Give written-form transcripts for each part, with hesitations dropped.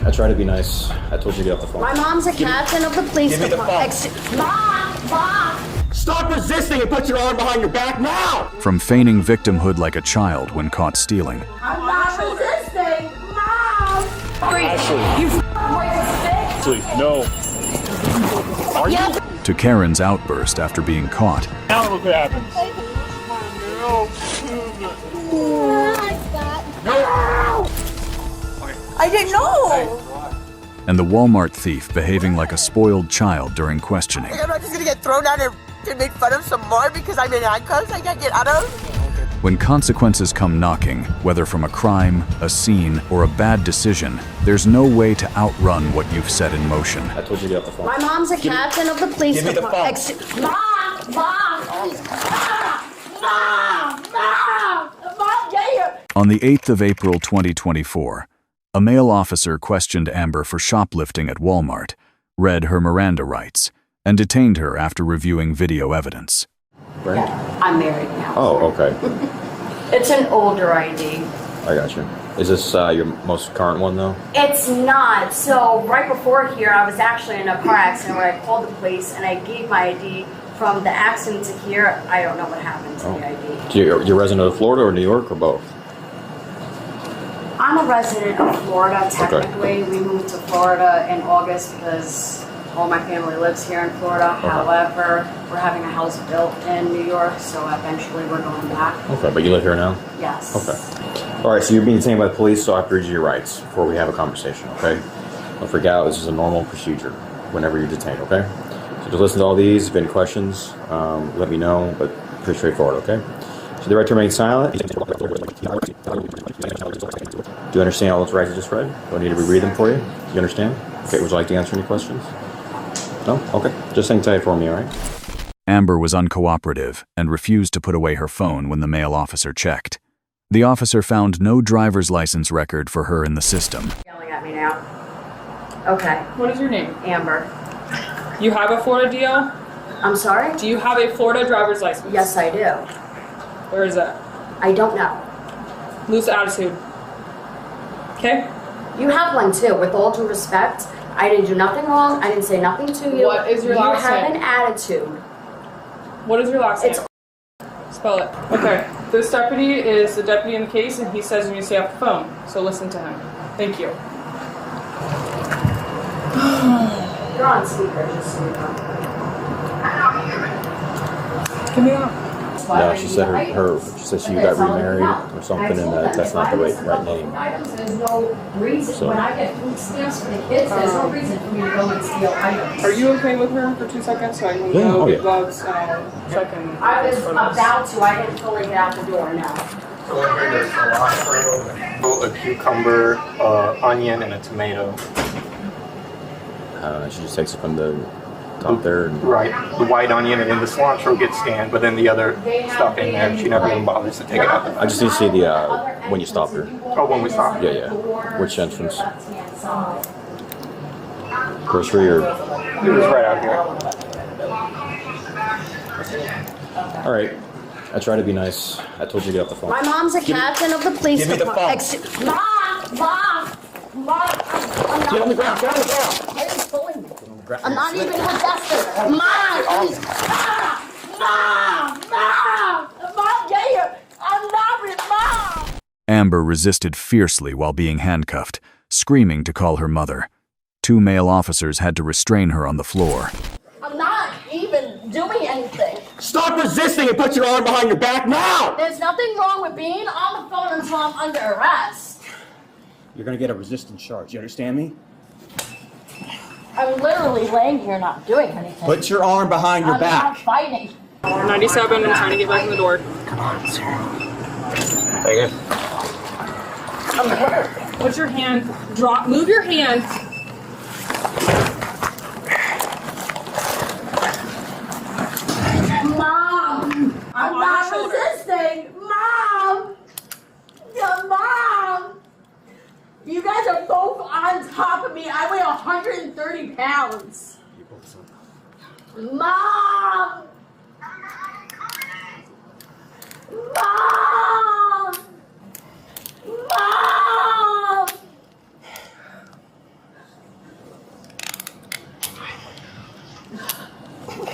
I try to be nice. I told you to get off the phone. My mom's a captain of the police department. Mom! Stop resisting and put your arm behind your back now! From feigning victimhood like a child when caught stealing. I'm not resisting! Mom! Ashley. You racist bitch! Ashley, no. Are you? To Karen's outburst after being caught. Now look what happens. No! I didn't know! And the Walmart thief behaving like a spoiled child during questioning. I'm not just gonna get thrown out and made fun of some more because I'm in handcuffs I can't get out of. When consequences come knocking, whether from a crime, a scene, or a bad decision, there's no way to outrun what you've set in motion. I told you to get off the phone. My mom's a captain of the police Give me the department. phone. Mom, get here! On the 8th of April 2024, a male officer questioned Amber for shoplifting at Walmart, read her Miranda rights, and detained her after reviewing video evidence. Right? Yeah, I'm married now. Oh, okay. It's an older ID. I got you. Is this your most current one, though? It's not. So right before here, I was actually in a car accident where I called the police and I gave my ID. From the accident to here, I don't know what happened to the ID. You're a resident of Florida or New York or both? I'm a resident of Florida, technically. Okay. We moved to Florida in August because all my family lives here in Florida. Okay. However, we're having a house built in New York, so eventually we're going back. Okay, but you live here now? Yes. Okay. All right, so you're being detained by the police, so I have to read you your rights before we have a conversation, okay? Don't freak out. This is a normal procedure whenever you're detained, okay? So just listen to all these. If you have any questions, let me know, but pretty straightforward, okay? So the right to remain silent. Do you understand all those rights I just read? Do I need to reread them for you? Do you understand? Okay, would you like to answer any questions? No? Okay. Just hang tight for me, all right? Amber was uncooperative and refused to put away her phone when the male officer checked. The officer found no driver's license record for her in the system. Yelling at me now. Okay. What is your name? Amber. You have a Florida DL? I'm sorry? Do you have a Florida driver's license? Yes, I do. Where is that? I don't know. Loose attitude. Okay? You have one too, with all due respect. I didn't do nothing wrong. I didn't say nothing to you. What is your last name? You have an attitude. What is your last name? It's Spell it. Okay. This deputy is the deputy in the case, and he says you need to stay off the phone. So listen to him. Thank you. You're on speaker, just so you know. Give me that. No, she said she got remarried or something, and that's not the right name. There's no reason. So. When I get food stamps for the kids, there's no reason for me to go and steal items. Are you okay with her for 2 seconds so I can Yeah, go oh, get yeah. gloves so I can... I was about to. I didn't fully get out the door now. So there's cilantro, a cucumber, onion, and a tomato. She just takes it from the top there. And Right, the white onion, and then the cilantro gets scanned, but then the other stuff in there, she never even bothers to take it out. I just need to see the when you stop her. Oh, when we stop. Yeah. Which entrance? Grocery or? It was right out here. All right. I try to be nice. I told you to get off the phone. My mom's a captain of the police give me the department. phone. Mom! Get on the ground. Get on the ground. I didn't bully you. I'm not even possessive. Mom! Mom, get here! I'm not with Mom! Amber resisted fiercely while being handcuffed, screaming to call her mother. 2 male officers had to restrain her on the floor. I'm not even doing anything. Stop resisting and put your arm behind your back now! There's nothing wrong with being on the phone until I'm under arrest. You're gonna get a resistance charge, you understand me? I'm literally laying here not doing anything. Put your arm behind your I'm back. not fighting. 97, I'm trying to get back in the door. Come on, sir. Take it. I'm hurt. Put your hand, drop, move your hand. Mom! I'm not resisting! Mom! Yeah, Mom! You guys are both on top of me. I weigh 130 pounds. Mom! Mom! Mom!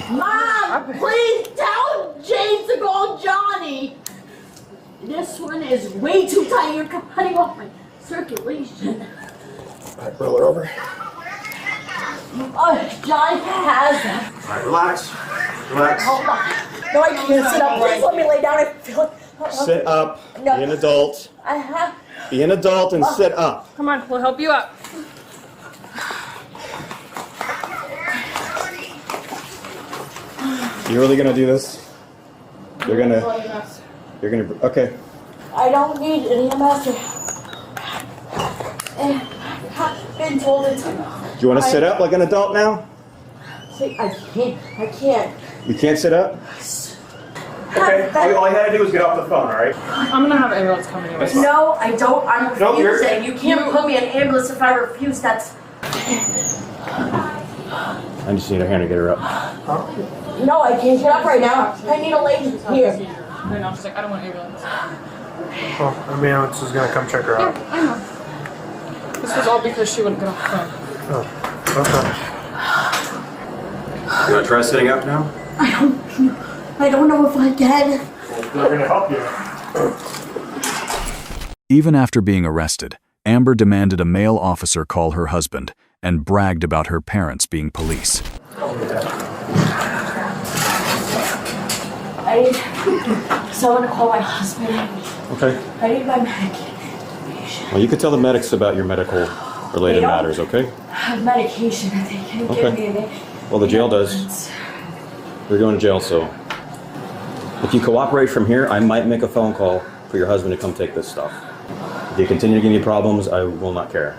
Mom, please tell James to call Johnny. This one is way too tight. You're cutting off my circulation. Alright, roll her over. Johnny has them. Alright, relax. Relax. Hold on. No, I can't sit up. Please let me lay down. I feel it. Sit up. No. Be an adult. I have. Be an adult and sit up. Come on, we'll help you up. You really gonna do this? You're gonna. Okay. I don't need an EMS. I've been told it. Do you want to sit up like an adult now? I can't. You can't sit up? Okay. All you had to do was get off the phone, alright? I'm gonna have ambulance coming anyway. No, I don't. I'm No, you're- refusing. You can't put me in ambulance if I refuse. That's. I just need a hand to get her up. No, I can't get up right now. I need a lady here. Right now, she's like, I don't want ambulance. Well, ambulance is gonna come check her out. I know. This was all because she wouldn't get off the phone. Oh, You want to try sitting up now? I don't know if I can. okay. We're gonna help you. Even after being arrested, Amber demanded a male officer call her husband and bragged about her parents being police. I need someone to call my husband. Okay. I need my medication. Well, you could tell the medics about your medical-related They don't matters, okay? have medication that they can give me. Well, the jail does. You're going to jail, so if you cooperate from here, I might make a phone call for your husband to come take this stuff. If you continue to give me problems, I will not care.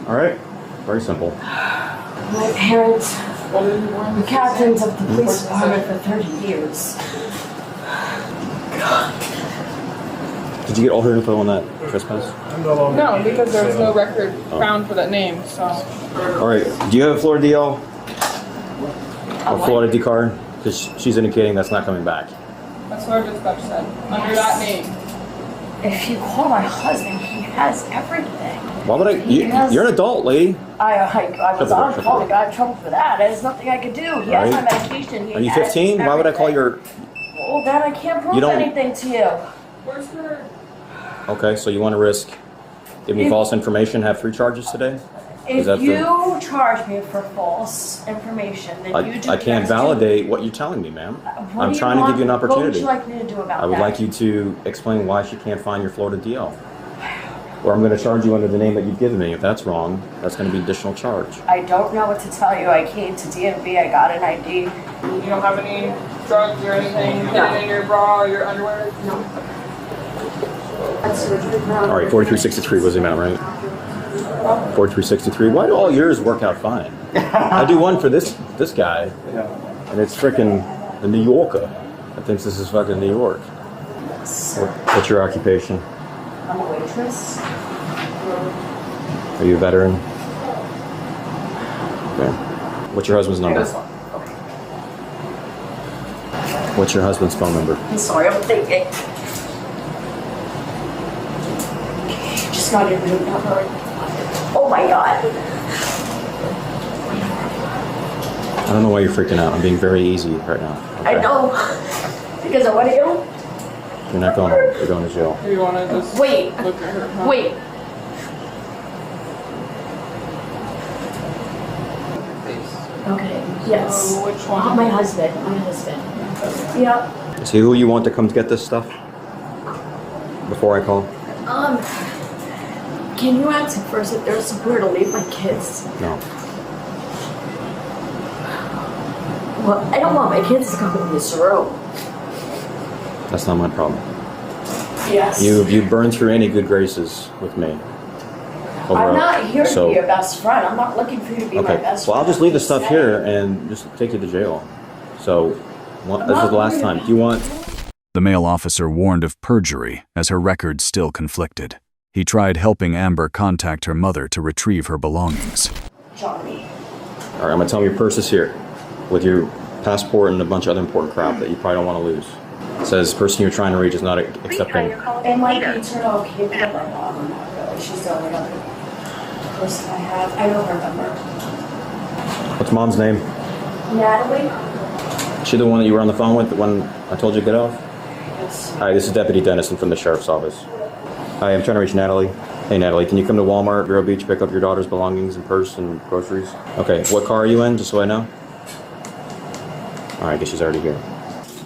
All right? Very simple. My parents were captains of the police department for 30 years. Did you get all her info on that trespass? No, because there was no record found for that name, so. All right. Do you have a Florida DL? A Florida D card? Because she's indicating that's not coming back. That's what our dispatch said. Under that name. If you call my husband, he has everything. Why would I? You're an adult, lady. I was on call. I got in trouble for that. There's nothing I could do. He has my medication. Are you 15? Why would I call your... Well, then I can't prove anything to you. Where's her? Okay, so you want to risk giving me false information, have 3 charges today? If you charge me for false information, then you do. I can't validate what you're telling me, ma'am. I'm trying to give you an opportunity. What would you like me to do about that? I would like you to explain why she can't find your Florida DL. Or I'm going to charge you under the name that you've given me. If that's wrong, that's going to be additional charge. I don't know what to tell you. I came to DMV. I got an ID. You don't have any drugs or anything hidden in your bra or your underwear? No. All right, 4363 was the amount, right? 4363. Why do all yours work out fine? I do one for this guy, and it's freaking the New Yorker that thinks this is fucking New York. What's your occupation? I'm a waitress. Are you a veteran? Okay. What's your husband's number? What's your husband's phone number? I'm sorry, I'm thinking. Just got a new number. Oh my god. I don't know why you're freaking out. I'm being very easy right now. Okay. I know. Because of what you? You're not going home. You're going to jail. Do you want to just Wait. look at her? Huh? Wait. Okay. Yes. So which one? My husband. My husband. Yeah. Is he who you want to come to get this stuff? Before I call? Can you ask first if there's somewhere to leave my kids? No. Well, I don't want my kids to come in this room. That's not my problem. Yes. You burned through any good graces with me. I'm not here to be your best friend. I'm not looking for you to be my best friend. Well, I'll just leave the stuff here and just take you to jail. So, this is the last time. Do you want... The male officer warned of perjury as her records still conflicted. He tried helping Amber contact her mother to retrieve her belongings. Johnny. All right, I'm going to tell him your purse is here with your passport and a bunch of other important crap that you probably don't want to lose. It says the person you're trying to reach is not accepting. And my kids are okay, but my mom, not really. She's the only other person I have. I know her number. What's mom's name? Natalie? She the one that you were on the phone with when I told you to get off? Yes. Hi, this is Deputy Dennison from the Sheriff's Office. Hi, I'm trying to reach Natalie. Hey, Natalie, can you come to Walmart, Vero Beach, pick up your daughter's belongings and purse and groceries? Okay, what car are you in, just so I know? All right, I guess she's already here.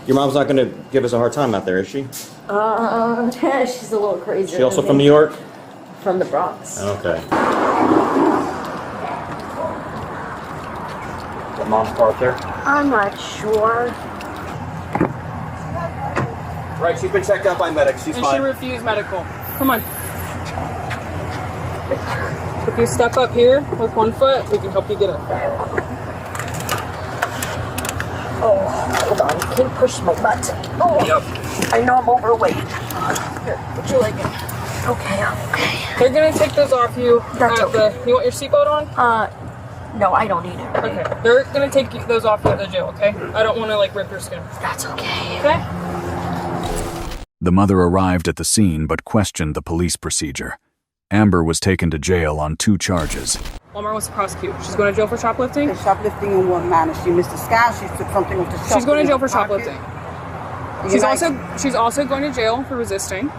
Your mom's not going to give us a hard time out there, is she? She's a little crazy. She also from New York? From the Bronx. Okay. Is mom's car up there? I'm not sure. Right, she's been checked out by medics. She's And fine. she refused medical. Come on. If you step up here with one foot, we can help you get up. Oh, hold on. Can you push my butt? Oh, yep. I know I'm overweight. Here, put your leg in. Okay, okay. They're gonna take those off you. That's okay. You want your seatbelt on? No, I don't need it. Okay. They're gonna take those off you at the jail, okay? I don't wanna like rip your skin. That's okay. Okay? The mother arrived at the scene but questioned the police procedure. Amber was taken to jail on 2 charges. Walmart wants to prosecute. She's going to jail for shoplifting. And shoplifting in what manner? She missed a scan. She took something off the shelf. She's going to jail for in her pocket. shoplifting. She's also going to jail for resisting.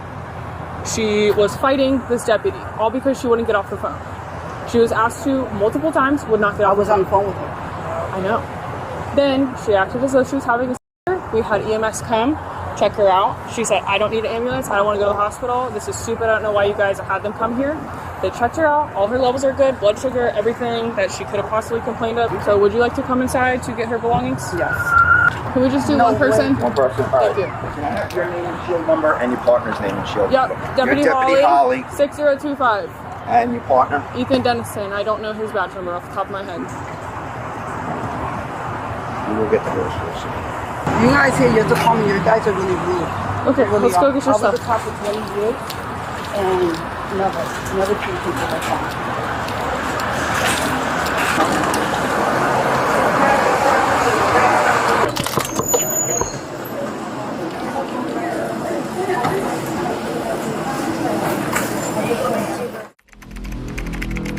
She was fighting this deputy, all because she wouldn't get off the phone. She was asked to multiple times, would not get off. I was on the phone with her. I know. Then she acted as though she was having a seizure. We had EMS come, check her out. She said, I don't need an ambulance. I don't want to go to the hospital. This is stupid. I don't know why you guys had them come here. They checked her out. All her levels are good. Blood sugar, everything that she could have possibly complained of. So would you like to come inside to get her belongings? Yes. Can we just do one person? One person. Thank you. Can I have your name and shield number and your partner's name and shield number? Yep. Deputy You're Deputy Holly. 6025. And your partner? Ethan Dennison. I don't know his badge number off the top of my head. You will get the groceries. You guys here, you have to call me. You guys are really rude. Okay, Really let's go get your I was stuff. the cop for 20 years, and never treat people like that.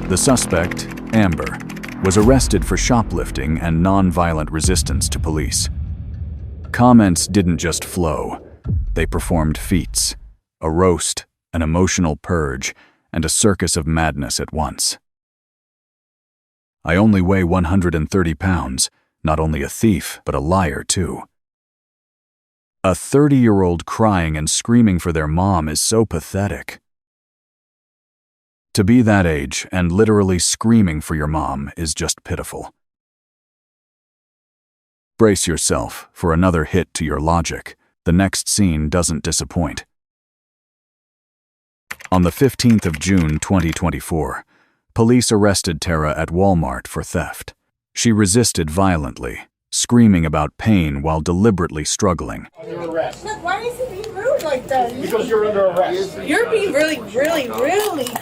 The suspect, Amber, was arrested for shoplifting and non-violent resistance to police. Comments didn't just flow. They performed feats, a roast, an emotional purge, and a circus of madness at once. I only weigh 130 pounds, not only a thief, but a liar too. A 30-year-old crying and screaming for their mom is so pathetic. To be that age and literally screaming for your mom is just pitiful. Brace yourself for another hit to your logic. The next scene doesn't disappoint. On the 15th of June 2024, police arrested Tara at Walmart for theft. She resisted violently, screaming about pain while deliberately struggling. Under arrest. Look, why is he being rude like that? Because you're under arrest. You're being really.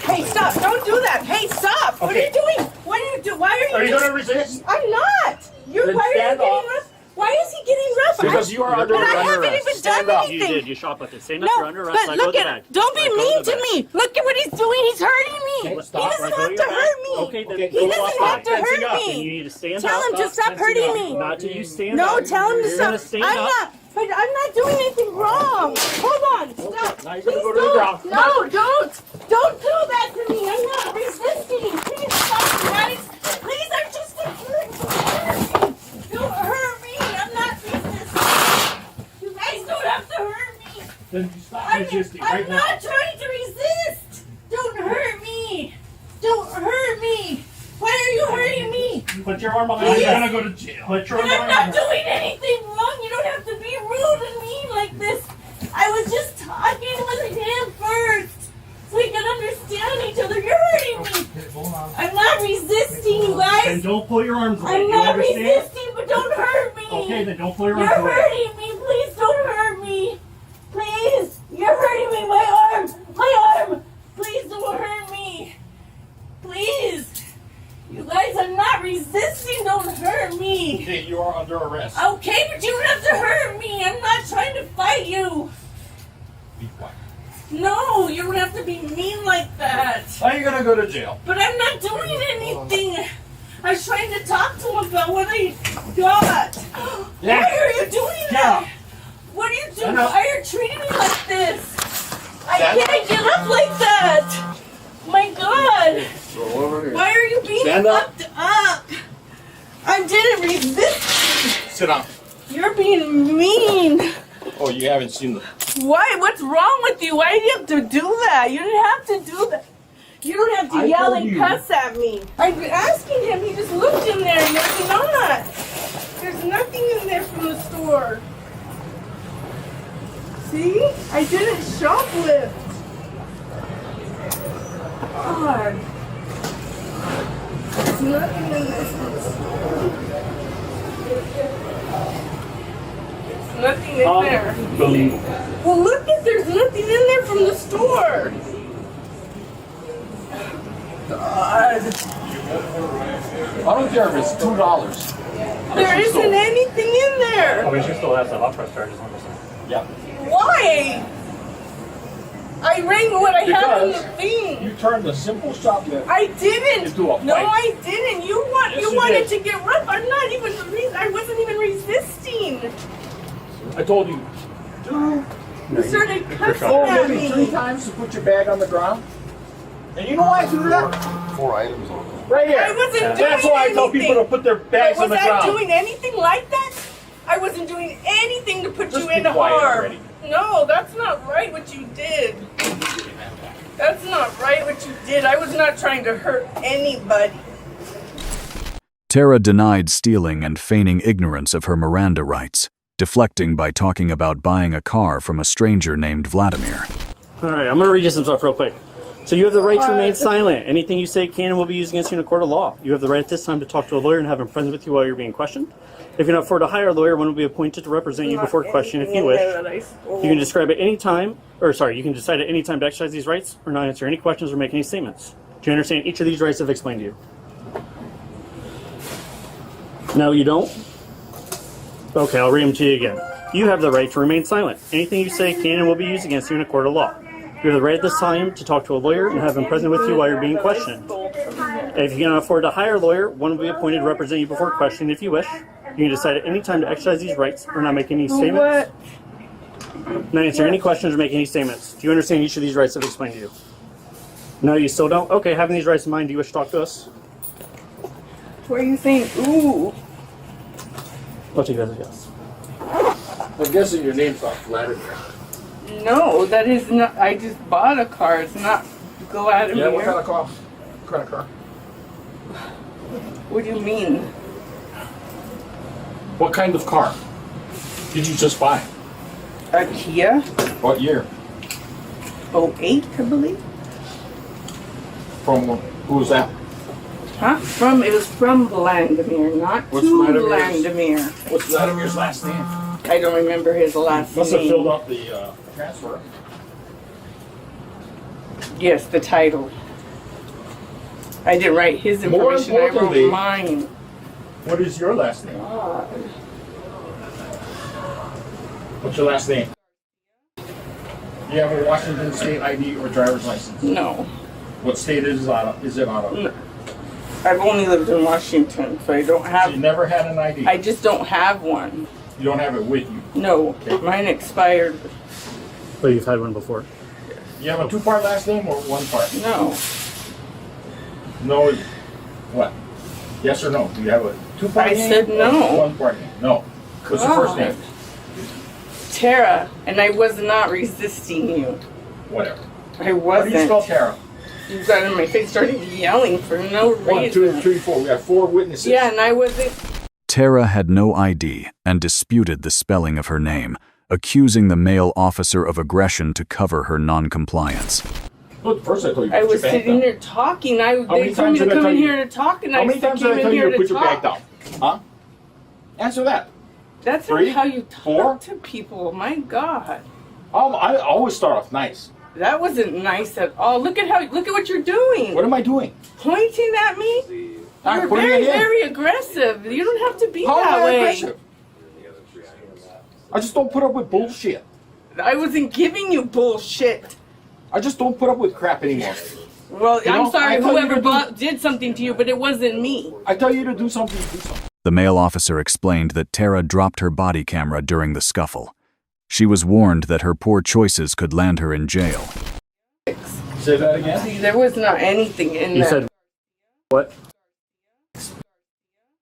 Hey, stop! Don't do that! Hey, stop! What are you doing? What are you doing? Why are you? Are you going to resist? I'm not. Then Why are you stand getting off. rough? Why is he getting rough? Because you are under But I arrest. haven't even Stand done up. anything. You did. You shoplifted. Stand up. No, You're under arrest. but Now go look to the at bag. don't be Now go mean to the to bag. me. Look at what he's doing. He's hurting me. Okay, He stop doesn't right have there. to hurt me. Okay, then He go doesn't walk have back. to Fencing hurt up, and you me. need to stand Tell up. him to stop Fencing hurting up. me. Not till you stand No, up. tell him to You're stop. gonna stand I'm up. not. But I'm not doing anything wrong. Hold on. Stop. Now you're Please gonna go to the ground. don't. No, don't. Don't do that to me. I'm not resisting. Please stop, guys. Please, I'm just a person. Don't hurt me. I'm not resisting. You guys don't have to hurt me. Then you stop resisting right I'm now. not trying to resist. Don't hurt me. Don't hurt me. Why are you hurting me? Put your arm behind you. You're going to go to jail. Put your But arm I'm behind not you. doing anything wrong. You don't have to be rude and mean like this. I was just talking with him first so we can understand each other. You're hurting me. I'm not resisting, you guys. Then don't pull your arms away. I'm You not understand? resisting, but don't hurt me. Okay, then don't pull your You're arms away. hurting me. Please don't hurt me. Please. You're hurting me. My arm. My arm. Please don't hurt me. Please. You guys, I'm not resisting. Don't hurt me. Okay, you are under arrest. Okay, but you don't have to hurt me. I'm not trying to fight you. Be quiet. No, you don't have to be mean like that. Now you're going to go to jail. But I'm not doing anything. I was trying to talk to him about what I got. Yeah. Why are you doing that? What are you doing? Why are you treating me like this? I can't get up like that. My God. Why are you being fucked up? I didn't resist. Sit down. You're being mean. Oh, you haven't seen the... Why? What's wrong with you? Why do you have to do that? You didn't have to do that. You don't have to yell and cuss at me. I've been asking him. He just looked in there and there's not. There's nothing in there from the store. See? I didn't shoplift. God. There's nothing in this from the store. There's nothing in there. Well, look at, there's nothing in there from the store. God. I don't care if it's $2. There isn't anything in there. I mean, she still has the hot press charges on this one. Yeah. Why? I rang what I had on the thing. You turned a simple shoplift. I didn't. Into a fight. No, I didn't. You Yes, wanted did. to get rough. I'm not even. I wasn't even resisting. I told you. You started cussing Oh, at maybe 3 me. times to put your bag on the ground. And you know why I do that? 4 items on it. Right here. I wasn't doing That's why I tell anything. people to put their bags on the Was ground. I doing anything like that? I wasn't doing anything to put Just you be in quiet harm. already. No, that's not right what you did. That's not right what you did. I was not trying to hurt anybody. Tara denied stealing and feigning ignorance of her Miranda rights, deflecting by talking about buying a car from a stranger named Vladimir. All right, I'm going to read you some stuff real quick. So you have the right to remain silent. Anything you say can and will be used against you in a court of law. You have the right at this time to talk to a lawyer and have him present with you while you're being questioned. If you're not afford to hire a lawyer, one will be appointed to represent you before question if you wish. You can describe at any time, you can decide at any time to exercise these rights or not answer any questions or make any statements. Do you understand each of these rights I've explained to you? No, you don't? Okay, I'll read them to you again. You have the right to remain silent. Anything you say can and will be used against you in a court of law. You have the right at this time to talk to a lawyer and have him present with you while you're being questioned. If you cannot afford to hire a lawyer, one will be appointed to represent you before question if you wish. You can decide at any time to exercise these rights or not make any statements. Not answer any questions or make any statements. Do you understand each of these rights I've explained to you? No, you still don't? Okay, having these rights in mind, do you wish to talk to us? What are you saying? Ooh. I'll take that as a yes. I'm guessing your name's not Vladimir. No, that is not. I just bought a car. It's not Vladimir. Yeah, what kind of car? What kind of car? What do you mean? What kind of car did you just buy? A Kia? What year? 08, I believe. From who was that? Huh? It was from Vladimir, not What's to Vladimir's? Vladimir. What's Vladimir's last name? I don't remember his last Must have name. filled out the transfer. Yes, the title. I didn't write his More information, I importantly- wrote mine. What is your last name? God. What's your last name? Do you have a Washington State ID or driver's license? No. What state is it out of? No. I've only lived in Washington, so I don't So have. you never had an ID? I just don't have one. You don't have it with you? No, mine expired. Oh, you've had one before? You have a 2-part last name or 1 part? No. No. is- What? Yes or no? Do you have a 2-part I name? said or no. 1-part name? No. What's your first God. name? Tara, and I was not resisting you. Whatever. I How do wasn't. you spell Tara? You got in my face, started yelling for no reason. 1, 2, 3, 4. We have 4 witnesses. Yeah, and I wasn't. Tara had no ID and disputed the spelling of her name, accusing the male officer of aggression to cover her noncompliance. Look, first I told you I put was your bag sitting down. there talking. How They many told me times to did I come tell in you? here to talk, and How I many times came did I in tell you here to to put your bag talk. down? Huh? Answer that. That's 3, not how you 4? talk to people. My God, I always start off nice. that wasn't nice at all. Look at what you're doing. What am I doing? Pointing at me? I'm You're putting very, it in. very aggressive. You don't have to be How that am I way. aggressive? I just don't put up with bullshit. I wasn't giving you bullshit. I just don't put up with crap anymore. Well, You know, I'm sorry, I tell you whoever to did something to you, but it wasn't me. I tell you to do something, do something. The male officer explained that Tara dropped her body camera during the scuffle. She was warned that her poor choices could land her in jail. Say that again? See, there was not anything in You there. said what?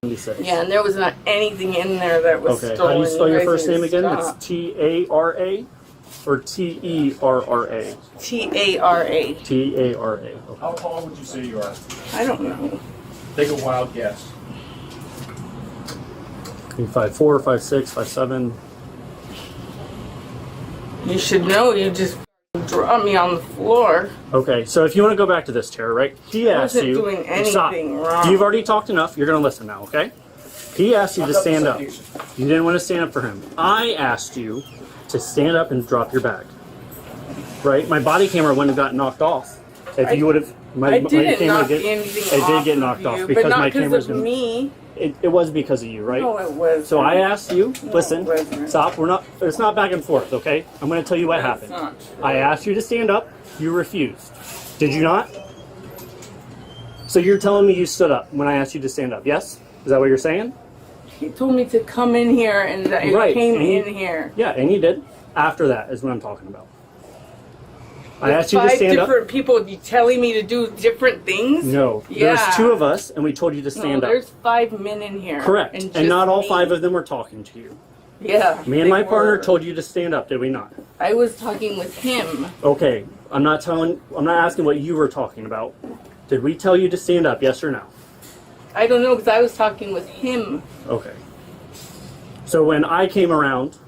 You said. Yeah, and there was not anything in there that was Okay. stolen. How do you spell your guys first need name to again? stop. It's T-A-R-A or T-E-R-R-A? T-A-R-A. T-A-R-A. Okay. How tall would you say you are? I don't know. Take a wild guess. 5'4", 5'6", 5'7". You should know. You just dropped me on the floor. Okay, so if you want to go back to this, Tara, right? He asked wasn't you. doing anything Stop. wrong. You've already talked enough. You're going to listen now, okay? He asked you to stand up. You didn't want to stand up for him. I asked you to stand up and drop your bag. Right? My body camera wouldn't have got knocked off. If you would have, I didn't knock anything off. It did get knocked off because but not my because camera's of me. It was because of you, right? No, it was. So I asked you, listen, it wasn't. stop. It's not back and forth, okay? I'm going to tell you what happened. not true. I asked you to stand up. You refused. Did you not? So you're telling me you stood up when I asked you to stand up, yes? Is that what you're saying? He told me to come in here, and I Right, came and in here. Yeah, and you did. After that is what I'm talking about. I asked you to Five stand up. different people telling me to do different things? No. Yeah. There's two of us, and we told you to stand There's up. 5 men in here. Correct. And, And not all me. 5 of them were talking to you. Yeah. Me and they my partner were. told you to stand up, did we not? I was talking with him. Okay, I'm not asking what you were talking about. Did we tell you to stand up, yes or no? I don't know, because I was talking with him. Okay. So when I came around,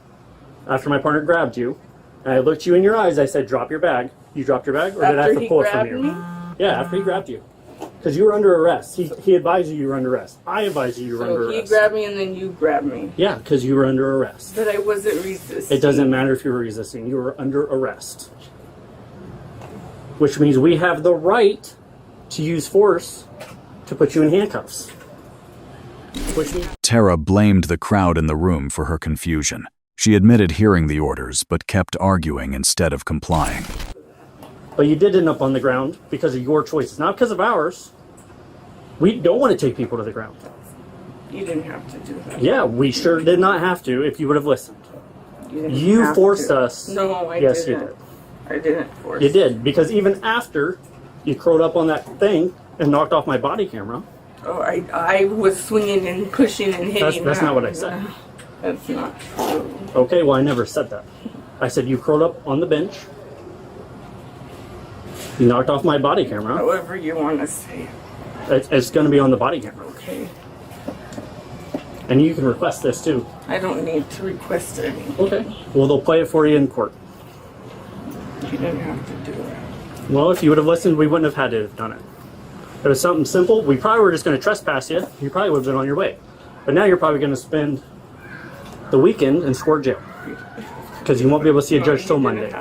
after my partner grabbed you, and I looked you in your eyes, I said, drop your bag. You dropped your bag, or did I have to pull it from you? Me? Yeah, after he grabbed you. Because you were under arrest. He advised you were under arrest. I advised you were under So he arrest. grabbed me and then you grabbed me. Yeah, because you were under arrest. But I wasn't resisting. It doesn't matter if you were resisting. You were under arrest. Which means we have the right to use force to put you in handcuffs. Which means Tara blamed the crowd in the room for her confusion. She admitted hearing the orders, but kept arguing instead of complying. But you did end up on the ground because of your choices, not because of ours. We don't want to take people to the ground. You didn't have to do that. Yeah, we sure did not have to if you would have listened. You forced us. No, I didn't. Yes, you did. I didn't force You did, because even after you curled up on that thing and knocked off my body camera. Oh, I was swinging and pushing and hitting. That's not what I said. That's not true. Okay, well, I never said that. I said you curled up on the bench. You knocked off my body camera. However you want to say it. It's going to be on the body camera. Okay. And you can request this too. I don't need to request any. Okay. Well, they'll play it for you in court. You didn't have to do it. Well, if you would have listened, we wouldn't have had to have done it. If it was something simple, we probably were just going to trespass you. You probably would have been on your way. But now you're probably going to spend the weekend in Squirt jail. Because you won't be able to see a judge till Monday.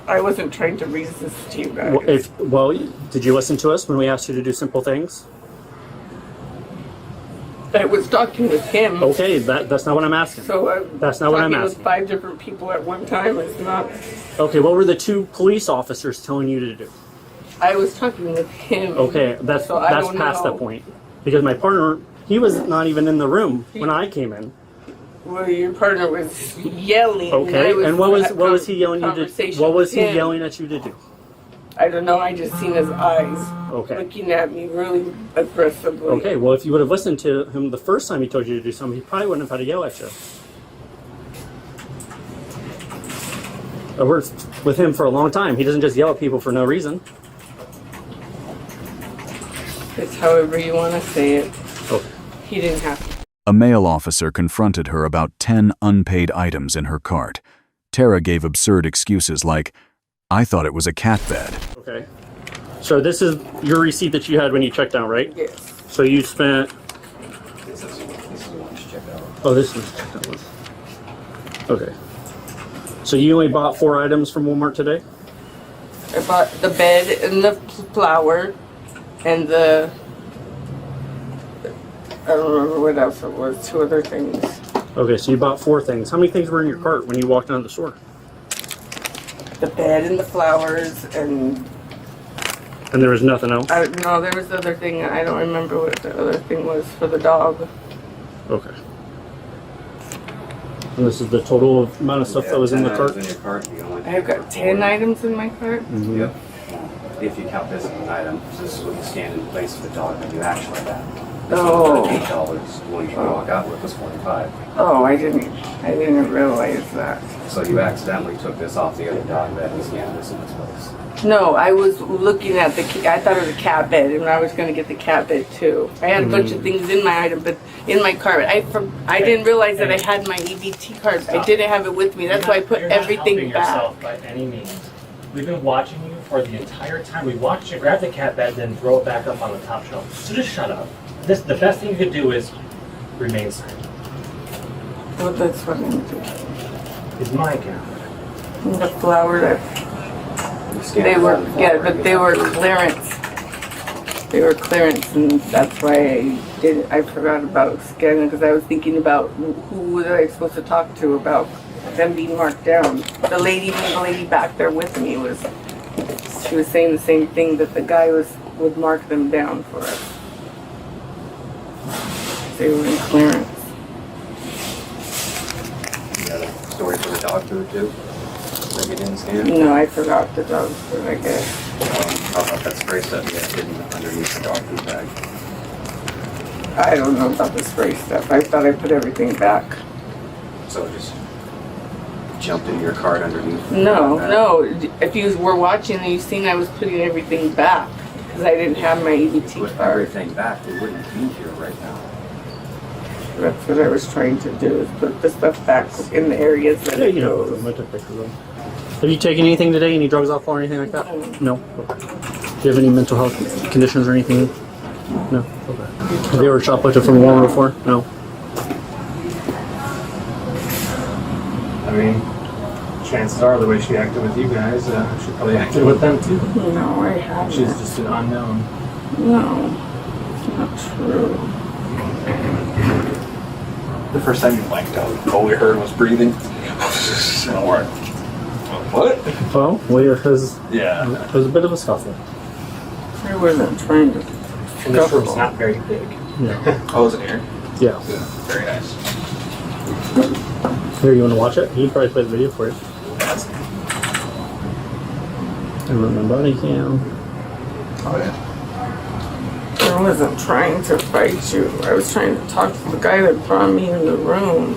I wasn't trying to resist you guys. Well, did you listen to us when we asked you to do simple things? I was talking with him. Okay, that's not what I'm asking. So that's not what I'm talking asking. with 5 different people at one time is not. Okay, what were the 2 police officers telling you to do? I was talking with him. Okay, that's past that point. Because my partner, he was not even in the room when I came in. Well, your partner was yelling. Okay, and what was he yelling you to? What was he him. yelling at you to do? I don't know. I just seen his eyes looking at me really aggressively. Okay, well, if you would have listened to him the first time he told you to do something, he probably wouldn't have had to yell at you. I worked with him for a long time. He doesn't just yell at people for no reason. It's however you want to say it. Okay. He didn't have to. A male officer confronted her about 10 unpaid items in her cart. Tara gave absurd excuses like, I thought it was a cat bed. Okay. So this is your receipt that you had when you checked out, right? Yes. So you spent... This is one to check out. Oh, this was checked out. Okay. So you only bought 4 items from Walmart today? I bought the bed and the flour and the... I don't remember what else it was. 2 other things. Okay, so you bought 4 things. How many things were in your cart when you walked out of the store? The bed and the flowers and And there was nothing else? No, there was the other thing. I don't remember what the other thing was for the dog. Okay. And this is the total amount of stuff that was in the cart? I've got 10 items in my cart. Mm-hmm. Yep. If you count this as an item, this is what you stand in place for the dog that you actually have. This Oh. was $8. The one you walk out with was $45. Oh, I didn't realize that. So you accidentally took this off the other dog bed and scanned this in its place. No, I was looking at I thought it was a cat bed, and I was going to get the cat bed too. I had a bunch of things in my item, but in my cart. I didn't realize that I had my EBT card. I didn't have it with me. That's why I put everything back. Yourself by any means. We've been watching you for the entire time. We watched you grab the cat bed, then throw it back up on the top shelf. So just shut up. The best thing you could do is remain silent. Well, that's what I'm doing. It's my cat. The flower that they were, but they were clearance. They were clearance, and that's why I forgot about scanning, because I was thinking about who was I supposed to talk to about them being marked down. The lady back there with me she was saying the same thing, that the guy would mark them down for us. They were in clearance. You got a story for the dog food too? That you didn't scan? No, I forgot the dog food, I guess. How about that spray stuff you had hidden underneath the dog food bag? I don't know about the spray stuff. I thought I put everything back. So it just jumped into your cart underneath? No. If you were watching and you seen I was putting everything back because I didn't have my EBT Put card. everything back, we wouldn't be here right now. That's what I was trying to do, is put the stuff back in the areas that Yeah, it you know, goes. I took pictures of them. Have you taken anything today? Any drugs off or anything like that? No? Okay. Do you have any mental health conditions or anything? No? Okay. Have you ever shoplifted from Walmart before? No? I mean, chances are the way she acted with you guys, she probably acted with them too. No, I haven't. She's just an unknown. No, it's not true. The first time you blanked out, all we heard was breathing. And we're like, what? Well, because Yeah. it was a bit of a scuffle. I wasn't trying to. And this room's not very big. Yeah. Oh, was it here? Yeah. Very nice. Here, you want to watch it? He'd probably play the video for you. That's I run my body cam. Oh, yeah. I wasn't trying to fight you. I was trying to talk to the guy that brought me in the room.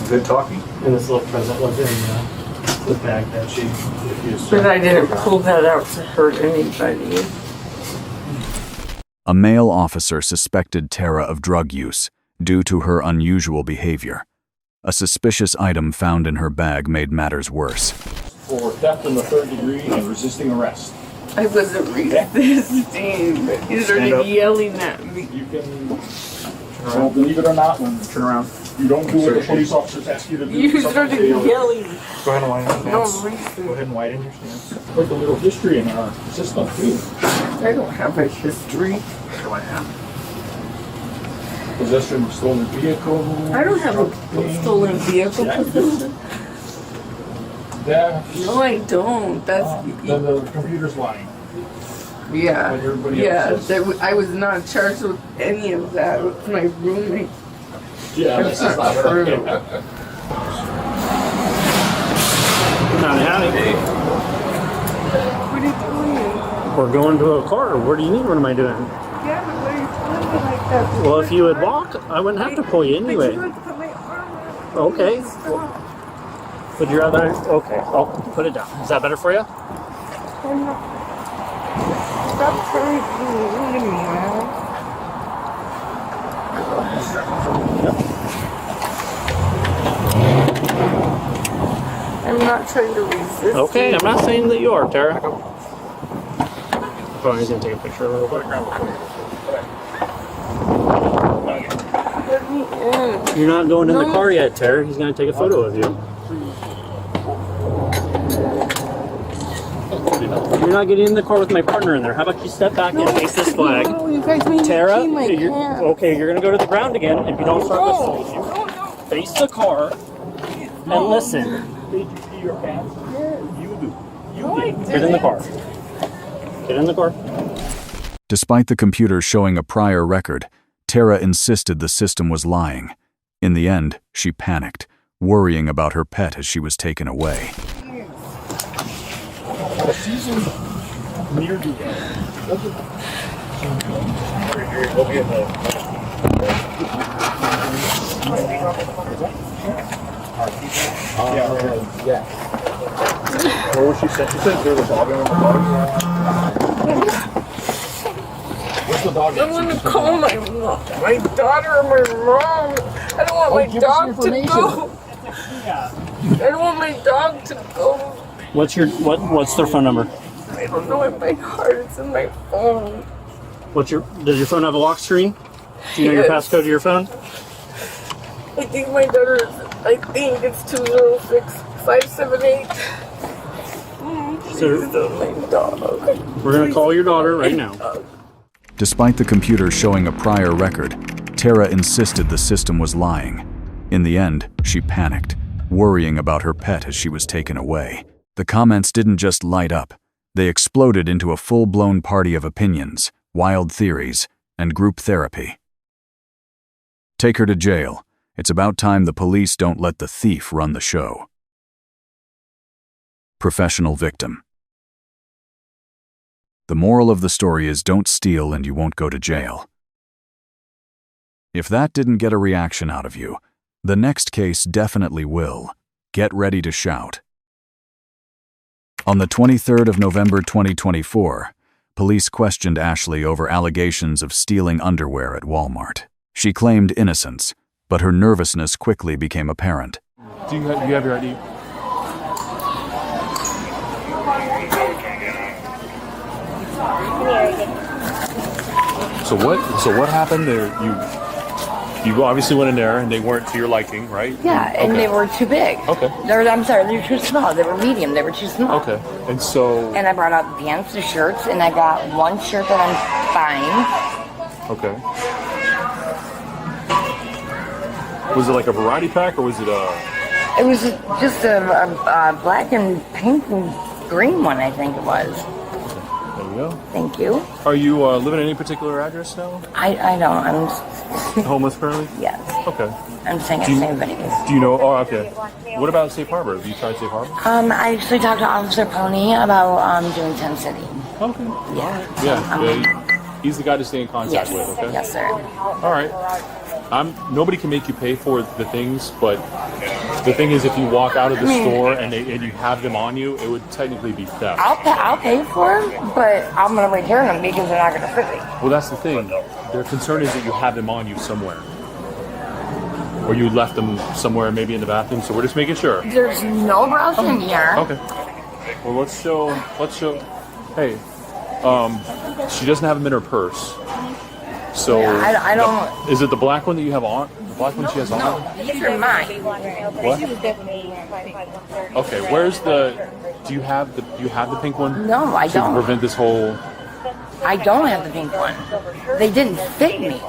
Good talking. And this little present was in the bag that she refused to. But I didn't pull that out to hurt anybody. A male officer suspected Tara of drug use due to her unusual behavior. A suspicious item found in her bag made matters worse. For theft in the 3rd degree and resisting arrest. I wasn't resisting. He started yelling at me. You can. So believe it or not, when turn around, you don't do what the police officers ask you to do. You started yelling. Go ahead and widen your No stance. reason. Go ahead and widen your stance. Put a little history in our system too. I don't have a history. What do I have? Possession of stolen vehicle. I don't have a stolen vehicle possession. Yeah. No, I don't. That's Then the computer's lying. yeah, Like everybody yeah. else says. I was not charged with any of that. With my roommate. Yeah, That's that's not true. Howdy, howdy. What are you doing? We're going to a car. What do you mean? What am I doing? Yeah, but why are you telling me like that? Well, if you would walk, I wouldn't have to pull you anyway. But you had to put my arm up. Okay. Stop. Would you rather? Okay, I'll put it down. Is that better for you? I'm not. Stop trying to be mean to me, man. I'm not trying to resist. Okay, I'm not saying that you are, Tara. Oh, he's gonna take a picture real quick. Let me in. You're not going in the No. car yet, Tara. He's gonna take a photo of you. You're not getting in the car with my partner in there. How about you step back and face this flag? No, you guys made Tara, me pee my pants. okay, you're gonna go to the ground again if you don't start listening to you. Face the car and listen. Did you pee your pants? Yes. You do. Get in the car. Get in the car. Despite the computer showing a prior record, Tara insisted the system was lying. In the end, she panicked, worrying about her pet as she was taken away. Yeah. What was she saying? She said there was a dog in the dog. What's the dog? I want to call my daughter or my mom. I don't want my dog to go. I don't want my dog to go. What's their phone number? I don't know in my heart. It's in my phone. Does your phone have a lock screen? Do you know your passcode to your phone? I think my daughter is, I think it's 206578. So, my dog. We're going to call your daughter right now. Despite the computer showing a prior record, Tara insisted the system was lying. In the end, she panicked, worrying about her pet as she was taken away. The comments didn't just light up. They exploded into a full-blown party of opinions, wild theories, and group therapy. Take her to jail. It's about time the police don't let the thief run the show. Professional victim. The moral of the story is don't steal and you won't go to jail. If that didn't get a reaction out of you, the next case definitely will. Get ready to shout. On the 23rd of November 2024, police questioned Ashley over allegations of stealing underwear at Walmart. She claimed innocence, but her nervousness quickly became apparent. Do you have your ID? So what happened there? You obviously went in there and they weren't to your liking, right? Yeah, and they were too big. Okay. I'm sorry, they were too small. They were medium. They were too small. Okay. And so. And I brought out pants, the shirts, and I got one shirt that I'm buying. Okay. Was it like a variety pack or was it a? It was just a black and pink and green one, I think it was. There you go. Thank you. Are you living in any particular address now? I don't. I'm homeless currently? Yes. Okay. I'm staying at St. Benny's. Do you know? Oh, okay. What about Safe Harbor? Have you tried Safe Harbor? I actually talked to Officer Pony about doing 10 City. Okay. Yeah. Yeah. He's the guy to stay in contact with. Okay. Yes, sir. All right. Nobody can make you pay for the things, but the thing is, if you walk out of the store and you have them on you, it would technically be theft. I'll pay for them, but I'm gonna return them because they're not gonna fit me. Well, that's the thing. Their concern is that you have them on you somewhere, or you left them somewhere, maybe in the bathroom. So we're just making sure. There's no bras in here. Okay. Well, let's show. Hey, she doesn't have them in her purse. So yeah, I don't. Is it the black one that you have on? The black one she has on? No, these are mine. What? Okay, where's the? Do you have the pink one? No, I don't. To prevent this whole. I don't have the pink one. They didn't fit me.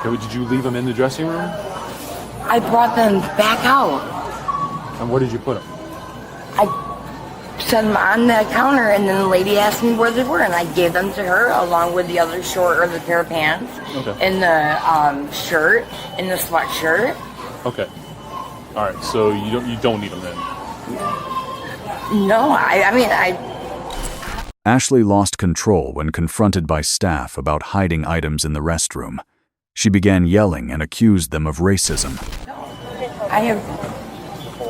Okay, did you leave them in the dressing room? I brought them back out. And where did you put them? I set them on the counter, and then the lady asked me where they were, and I gave them to her along with the other short or the pair of pants, and the shirt, and the sweatshirt. Okay. All right. So you don't need them then. No, I mean. Ashley lost control when confronted by staff about hiding items in the restroom. She began yelling and accused them of racism. I have.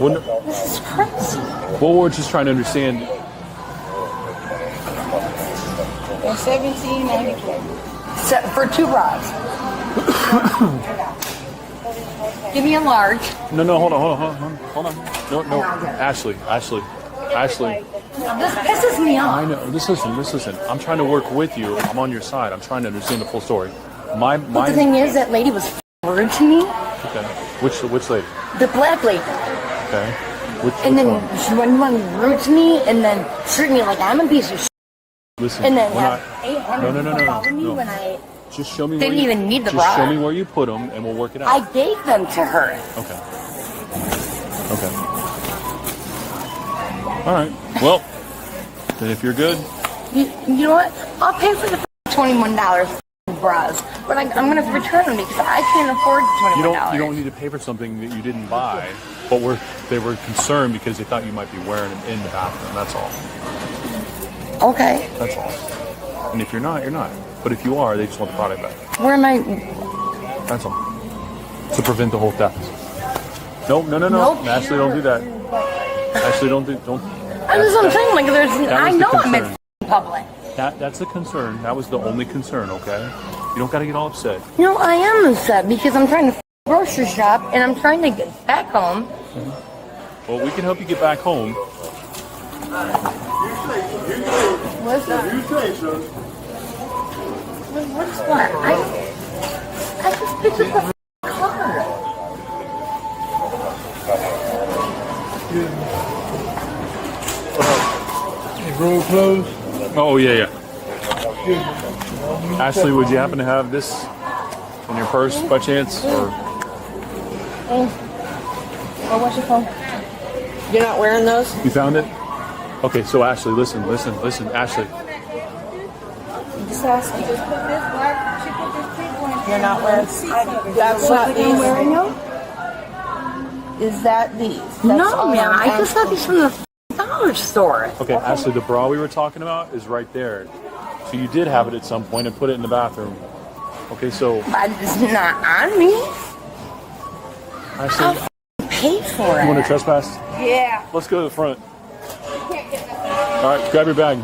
Well, no, this is crazy. Well, we're just trying to understand. They're $17.94 for 2 bras. Give me a large. No, hold on. No, Ashley. This pisses me off. I know. Listen. I'm trying to work with you. I'm on your side. I'm trying to understand the full story. But the thing is, that lady was rude to me. Okay. Which lady? The black lady. Okay. Which then one? she went rude to me, and then treat me like I'm a piece of shit. Listen. And then we're have not, 800 no. me when I just show me. didn't where you, even need the just bra. show me where you put them, and we'll work it out. I gave them to her. Okay. All right. Well, Then if you're good, You know what? I'll pay for the $21 bras, but I'm gonna return them because I can't afford $21. you don't need to pay for something that you didn't buy. But they were concerned because they thought you might be wearing them in the bathroom. That's all. Okay. That's all. And if you're not, you're not. But if you are, they just want the product back. Where am I? That's all. To prevent the whole theft. No. Nope. Ashley, don't do that. Ashley, don't. That's what I'm saying. Like, I know I'm in public. That's the concern. That was the only concern, okay? You don't got to get all upset. No, I am upset because I'm trying to grocery shop and I'm trying to get back home. Well, we can help you get back home. What's that? What's what? I just picked up the car. Road closed? Oh, yeah. Ashley, would you happen to have this in your purse by chance? Or Oh, what's your phone? You're not wearing those? you found it? Okay, so Ashley, listen, Ashley. Just ask me. You're not wearing. That's not these. Wearing them? Is that these? That's No, man, I just got these from the dollar store. Okay, Ashley, the bra we were talking about is right there. So you did have it at some point and put it in the bathroom. Okay, so But it's not on me. Ashley, I'll pay for it. you want to trespass? Yeah. Let's go to the front. All right, grab your bag.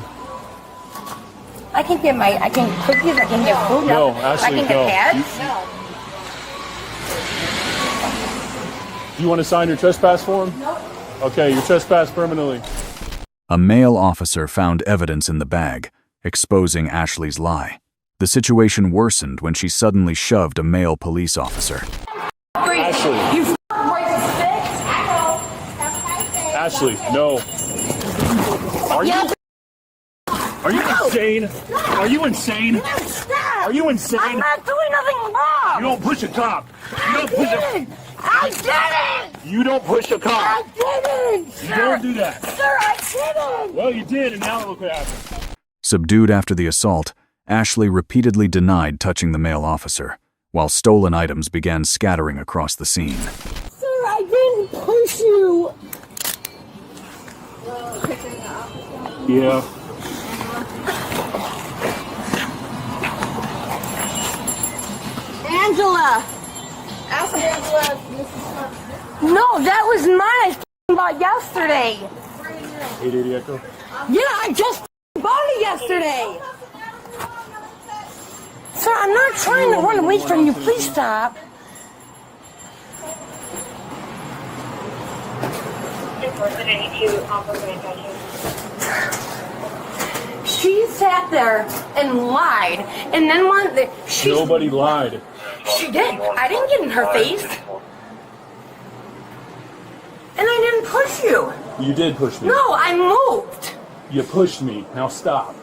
I can get cookies, I can get food. No, I Ashley, can get no. pads. Do you want to sign your trespass form? No. Okay, you're trespassed permanently. A male officer found evidence in the bag, exposing Ashley's lie. The situation worsened when she suddenly shoved a male police officer. Ashley. You racist bitch. Ashley, no. Are you insane? Are you insane? Are you insane? I'm not doing nothing wrong. You don't push a cop. You don't push a I didn't. You don't push a cop. I didn't. You don't do that. Sir, I didn't. Well, you did, and now look what happened. Subdued after the assault, Ashley repeatedly denied touching the male officer, while stolen items began scattering across the scene. Sir, I didn't push you. Yeah. Angela. Ask Angela. No, that was mine. I bought yesterday. 880 Echo. Yeah, I just bought it yesterday. Sir, I'm not trying to run away from you. Please stop. She sat there and lied, and then Nobody lied. She did. I didn't get in her face. And I didn't push you. You did push me. No, I moved. You pushed me. Now stop.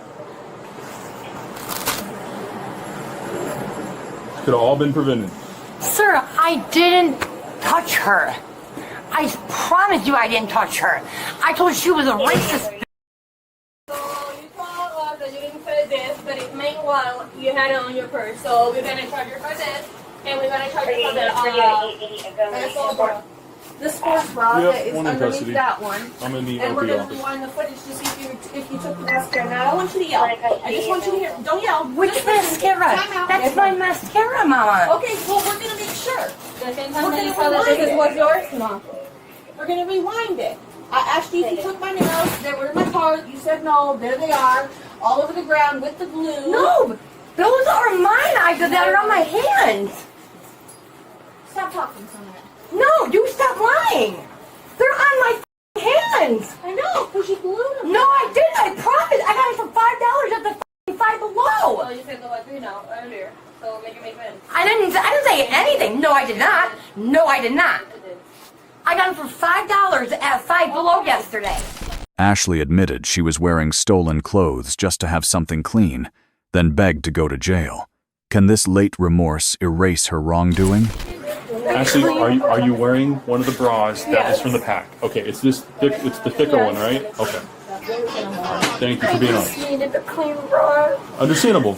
Could have all been prevented. Sir, I didn't touch her. I promise you I didn't touch her. I told you she was a racist. So you told us that you didn't say this, but meanwhile you had it on your purse. So we're gonna charge you for this, and we're gonna charge you for the assault bra. The sports bra Yep, that is one in underneath custody. that one. I'm in the And we're OP gonna office. rewind the footage to see if you took the mascara. Now I don't want you to yell. I just want you to hear. Don't yell. Which Just listen. mascara? Time out. That's my mascara, Mama. Okay, well we're gonna make sure. The same time We're that you gonna saw that rewind this it. was yours? No. We're gonna rewind it. I asked you if you took my nails. They were in my car. You said no. There they are, all over the ground with the glue. No, those are mine. I did that on my hands. Stop talking, Sonia. No, you stop lying. They're on my hands. I know, because you glued them. No, I didn't. I promise. I got it for $5 at the Five Below. Well, you said the what? Earlier. So make it make sense. I didn't say anything. No, I did not. No, I did not. I got them for $5 at Five Below yesterday. Ashley admitted she was wearing stolen clothes just to have something clean, then begged to go to jail. Can this late remorse erase her wrongdoing? Ashley, are you wearing one of the bras that is from the pack? Okay, it's this thick. It's the thicker one, right? Okay. Thank you for being I honest. just needed a clean brush. Understandable.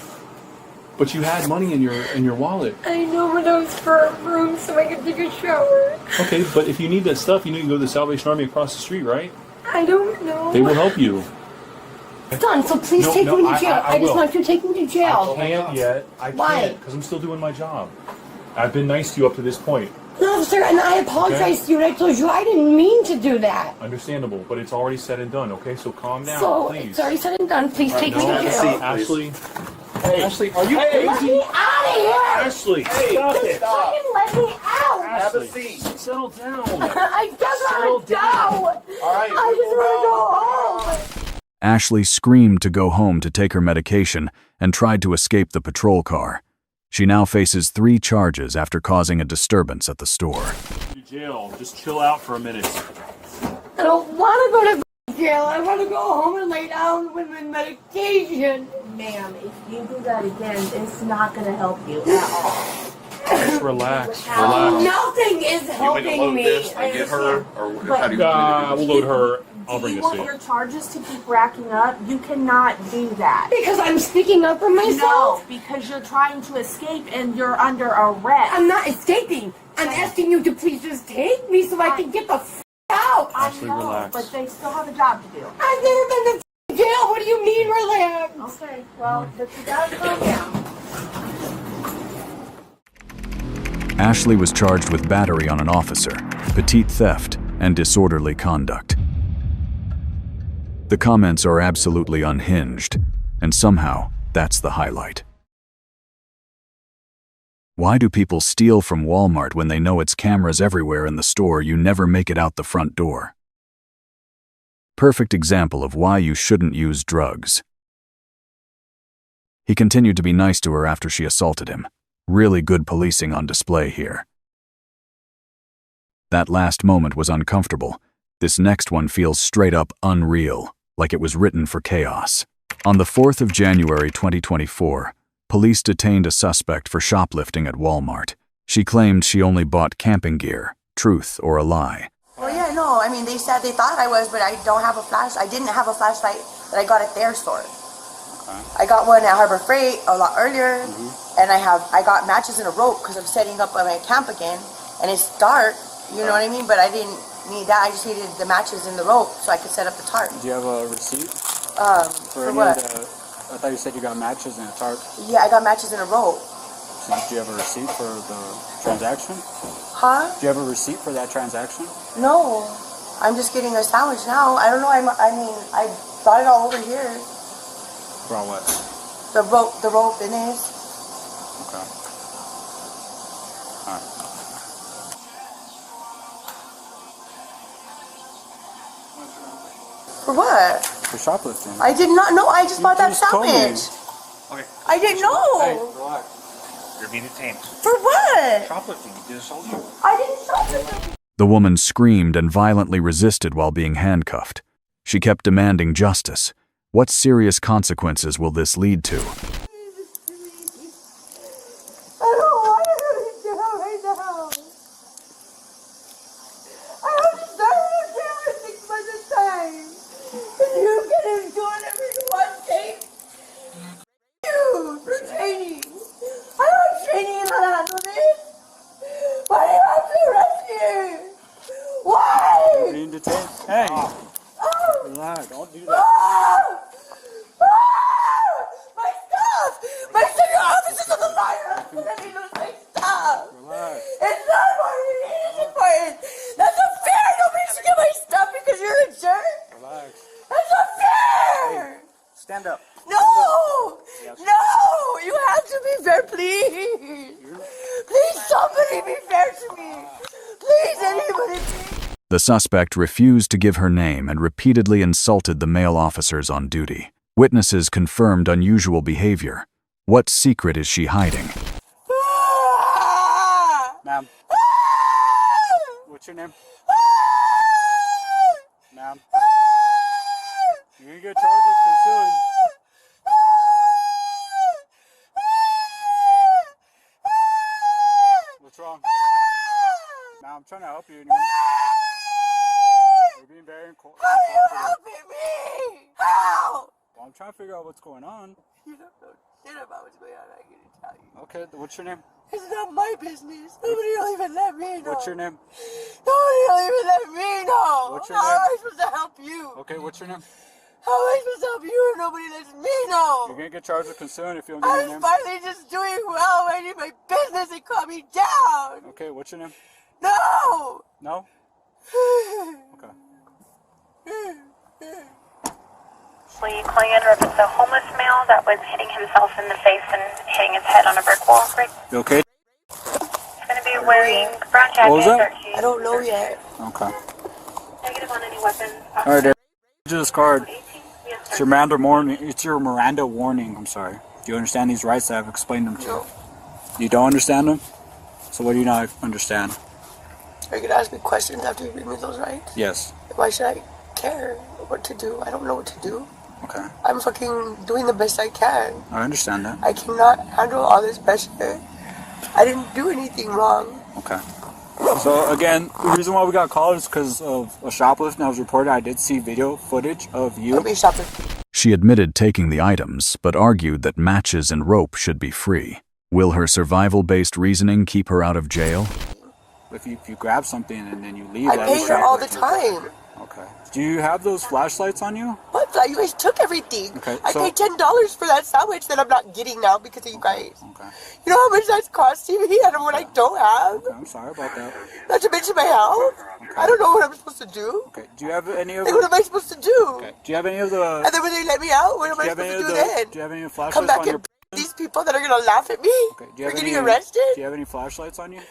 But you had money in your wallet. I know, but that was for a room so I could take a shower. Okay, but if you need that stuff, you need to go to the Salvation Army across the street, right? I don't know. They will help you. Done, so please take me to jail. I just will. want you to take me to jail. I can't yet. I Why? can't, because I'm still doing my job. I've been nice to you up to this point. No, sir, and I apologize to you, and I told you I didn't mean to do that. Understandable, but it's already said and done, okay? So calm down, So, please. it's already said and done. Please take me to jail. Ashley. Hey. Ashley, are you crazy? Let me out of here! Ashley, stop it. Fucking let me out! Have a seat. Settle down. I just want to go! All right, I just want to go home! Ashley screamed to go home to take her medication and tried to escape the patrol car. She now faces 3 charges after causing a disturbance at the store. Jail. Just chill out for a minute. I don't want to go to jail. I want to go home and lay down with my medication. Ma'am, if you do that again, it's not going to help you at all. Just relax. Relax. Nothing is helping me. Get her, or But- how do you We'll load her. I'll Do bring you this want to your you. charges to keep racking up? You cannot do that. Because I'm speaking up for myself. No, because you're trying to escape and you're under arrest. I'm not escaping. I'm asking you to please just take me so I can get the out. I Ashley, know, relax. but they still have a job to do. I've never been to jail. What do you mean relax? Okay, well, but you gotta calm down. Ashley was charged with battery on an officer, petite theft, and disorderly conduct. The comments are absolutely unhinged, and somehow that's the highlight. Why do people steal from Walmart when they know it's cameras everywhere in the store? You never make it out the front door. Perfect example of why you shouldn't use drugs. He continued to be nice to her after she assaulted him. Really good policing on display here. That last moment was uncomfortable. This next one feels straight up unreal, like it was written for chaos. On the 4th of January 2024, police detained a suspect for shoplifting at Walmart. She claimed she only bought camping gear. Truth or a lie? Oh yeah, no, I mean, they said they thought I was, but I don't have a flash. I didn't have a flashlight that I got at their store. I got one at Harbor Freight a lot earlier, and I got matches and a rope because I'm setting up my camp again, and it's dark, you know what I mean? But I didn't need that. I just needed the matches and the rope so I could set up the tarp. Do you have a receipt? For what? I thought you said you got matches and a tarp. Yeah, I got matches and a rope. So do you have a receipt for the transaction? Huh? Do you have a receipt for that transaction? No, I'm just getting a sandwich now. I don't know. I mean, I brought it all over here. Brought what? The rope in it. Okay. All right. For what? For shoplifting. I did not know. I just bought that just told me. sandwich. Okay. I didn't know. Relax. You're being detained. For what? Shoplifting. You just sold you. I didn't shoplift. The woman screamed and violently resisted while being handcuffed. She kept demanding justice. What serious consequences will this lead to? I don't want to go to jail right now. I have to start in jail for 6 months of time. And you can do whatever you want, Kate. You for training. I don't have training in how to handle this. Why do you have to arrest me? Why? You're being detained. Hey. Relax. Don't do that. My stuff! My stuff! Your office is on the liar! Let me lose my stuff! Relax. It's not important! It is important! That's not fair! Nobody should get my stuff because you're a jerk! Relax. That's not fair! Stand up. No! No! You have to be fair, please! Please, somebody be fair to me! Please, anybody, please! The suspect refused to give her name and repeatedly insulted the male officers on duty. Witnesses confirmed unusual behavior. What secret is she hiding? Ma'am. What's your name? Ma'am. You're gonna get charged with concealing. What's wrong? Ma'am, I'm trying to help you. You're being very How are you helping me? Ow! Well, I'm trying to figure out what's going on. You don't know shit about what's going on. I can tell you. Okay, what's your name? It's not my business. Nobody will even let me know. What's your name? Nobody will even let me know. What's your How name? am I supposed to help you? Okay, what's your name? How am I supposed to help you if nobody lets me know? You're gonna get charged with concealing if you don't give me your I'm name. finally just doing well. I need my business and calm me down. Okay, what's your name? No! No? Okay. Will you call in or if it's a homeless male that was hitting himself in the face and hitting his head on a brick wall? You okay? He's going to be wearing brown jacket. What was that? Dark shoes. I don't know yet. Okay. Negative on any weapons. Alright, Dave. This card. It's your Miranda warning. It's your Miranda warning. I'm sorry. Do you understand these rights that I've explained them to you? You don't understand them? So what do you not understand? Are you gonna ask me questions after you read me those rights? Yes. Why should I care what to do? I don't know what to do. Okay. I'm fucking doing the best I can. I understand that. I cannot handle all this pressure. I didn't do anything wrong. Okay. So again, the reason why we got called is because of a shoplifting that was reported. I did see video footage of you. She admitted taking the items, but argued that matches and rope should be free. Will her survival-based reasoning keep her out of jail? If you grab something and then you leave, I pay her all the time. Okay. Do you have those flashlights on you? What? You guys took everything. Okay. I paid $10 for that sandwich that I'm not getting now because of you guys. Okay. You know how much that's costing me and what I don't have? Okay, I'm sorry about that. Not to mention my health. Okay. I don't know what I'm supposed to do. Okay. Do you have any of Like, what am I supposed to do? Okay. Do you have any of the... And then when they let me out, what am I Do you have supposed any to of do the... then? Do you have any flashlights Come back on your... and these people that are going to laugh at me Okay. Do you for have getting any... arrested? Do you have any flashlights on you?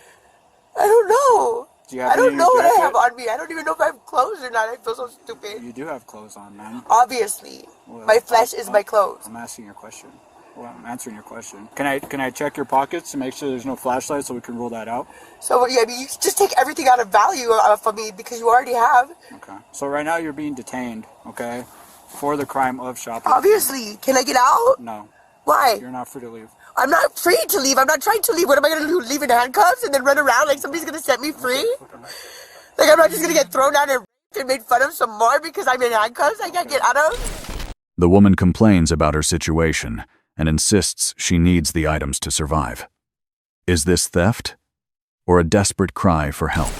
I don't know. Do you have I don't any in know your what I jacket? have on me. I don't even know if I have clothes or not. I feel so stupid. You do have clothes on, man. Obviously. Well, My flesh is my clothes. I'm asking your question. Well, I'm answering your question. Can I check your pockets to make sure there's no flashlight so we can rule that out? So, yeah, I mean, you just take everything out of value from me because you already have. Okay. So right now you're being detained, okay, for the crime of shoplifting. Obviously. Can I get out? No. Why? You're not free to leave. I'm not free to leave. I'm not trying to leave. What am I going to do? Leave in handcuffs and then run around like somebody's going to set me free? Like I'm not just going to get thrown out and made fun of some more because I'm in handcuffs I can't get out of? The woman complains about her situation and insists she needs the items to survive. Is this theft or a desperate cry for help?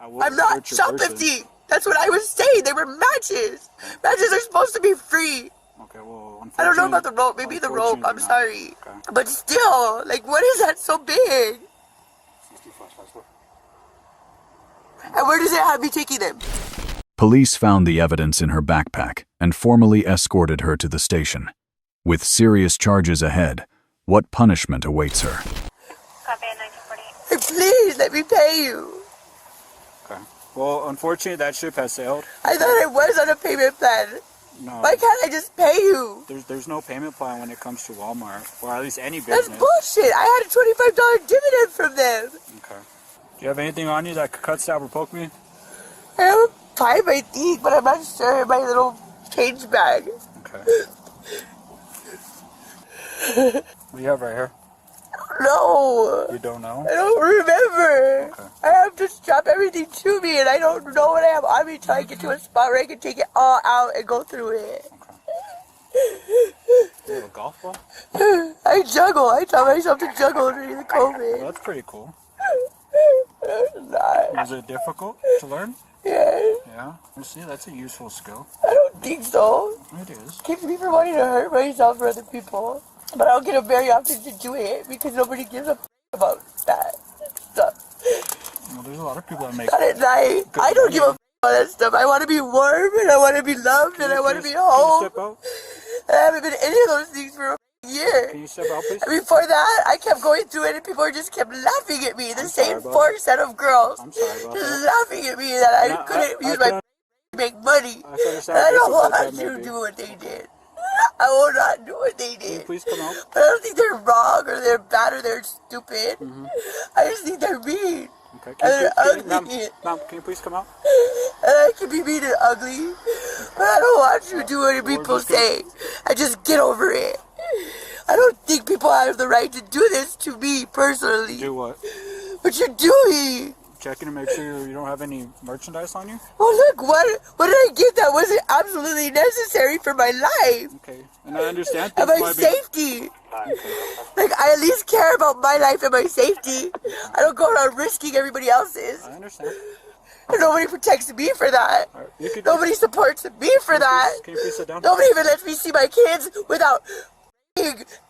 I'm not shoplifting. That's what I was saying. They were matches. Matches are supposed to be free. Okay, well, I don't know about the rope. Maybe the rope. I'm sorry. Okay. But still, like, what is that so big? And where does it have me taking them? Police found the evidence in her backpack and formally escorted her to the station. With serious charges ahead, what punishment awaits her? Hey, please, let me pay you. Okay. Well, unfortunately, that ship has sailed. I thought I was on a payment plan. No. Why can't I just pay you? There's no payment plan when it comes to Walmart, or at least any business. That's bullshit. I had a $25 dividend from them. Okay. Do you have anything on you that could cut, stab, or poke me? I have a pipe, I think, but I'm not sure in my little change bag. Okay. What do you have right here? No. You don't know? I don't remember. Okay. I have to strap everything to me, and I don't know what I have on me until I get to a spot where I can take it all out and go through it. You have a golf ball? I juggle. I taught myself to juggle during the COVID. Well, that's pretty cool. Not. Was it difficult to learn? Yeah. Yeah. You see, that's a useful skill. I don't think so. It is. Keeps me from wanting to hurt myself or other people. But I don't get up very often to do it because nobody gives a f about that stuff. Well, there's a lot of people that make... Not at night. I don't give a f about that stuff. I want to be warm and I want to be loved and I want to be home. Can you step out? I haven't been any of those things for a year. Can you step out, please? And before that, I kept going through it and people just kept laughing at me. The same 4 set of girls. I'm sorry about just that. laughing at me that I couldn't use my to make money. I don't want to do what they did. I will not do what they did. Can you please come out? But I don't think they're wrong or they're bad or they're stupid. I just think they're mean. Okay. And they're ugly. Ma'am, can you please come out? And I can be mean and ugly. But I don't want you to do what people say. I just get over it. I don't think people have the right to do this to me personally. Do what? What you're doing. checking to make sure you don't have any merchandise on you? Oh look, what did I get that wasn't absolutely necessary for my life? Okay, and I understand. And my safety. Like, I at least care about my life and my safety. I don't go around risking everybody else's. I understand. And nobody protects me for that. Nobody supports me for that. Can you please sit down? Nobody even lets me see my kids without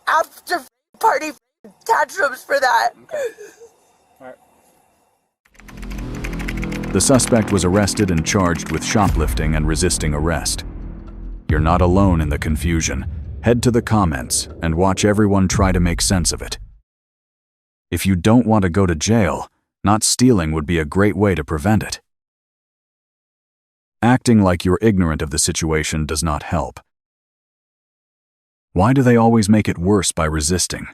after party tantrums for that. The suspect was arrested and charged with shoplifting and resisting arrest. You're not alone in the confusion. Head to the comments and watch everyone try to make sense of it. If you don't want to go to jail, not stealing would be a great way to prevent it. Acting like you're ignorant of the situation does not help. Why do they always make it worse by resisting?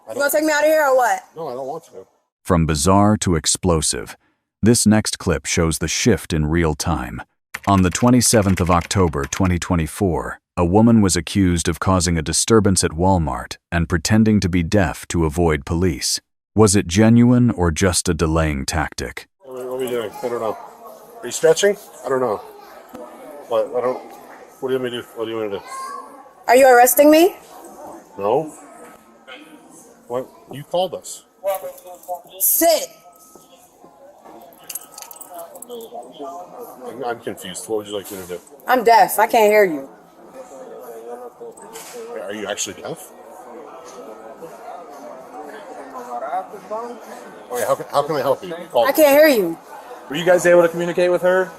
You gonna take me out of here or what? No, I don't want to. From bizarre to explosive, this next clip shows the shift in real time. On the 27th of October 2024, a woman was accused of causing a disturbance at Walmart and pretending to be deaf to avoid police. Was it genuine or just a delaying tactic? What are we doing? I don't know. Are you stretching? I don't know. What? I don't. What do you want me to do? What do you want to do? Are you arresting me? No. What? You called us. Sit. I'm confused. What would you like me to do? I'm deaf. I can't hear you. Are you actually deaf? Okay, how can I help you? I can't hear you. Were you guys able to communicate with her?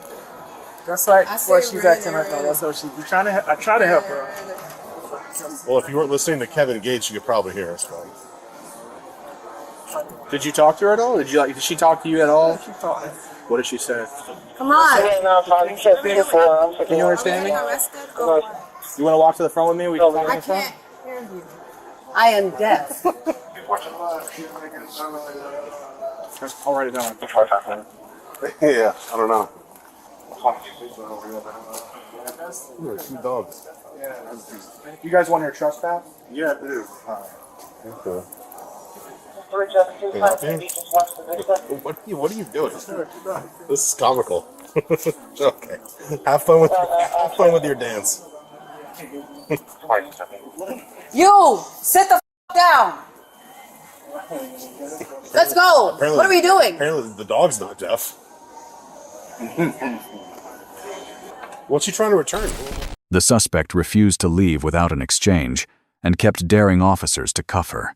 That's like what she's acting like though. That's what she's trying to. I try to help her. Well, if you weren't listening to Kevin Gates, you could probably hear us. Did you talk to her at all? Did she talk to you at all? What did she say? Come on. Can you understand me? You want to walk to the front with me? We can talk in the front. Hear you. I am deaf. I'll write it down. Yeah, I don't know. Two dogs. You guys want your trespass? Yeah, I do. Okay. What are you doing? This is comical. Okay. Have fun with your dance. You sit the down. Let's go. Apparently, What are we doing? Apparently the dog's not deaf. What's she trying to return? The suspect refused to leave without an exchange and kept daring officers to cuff her.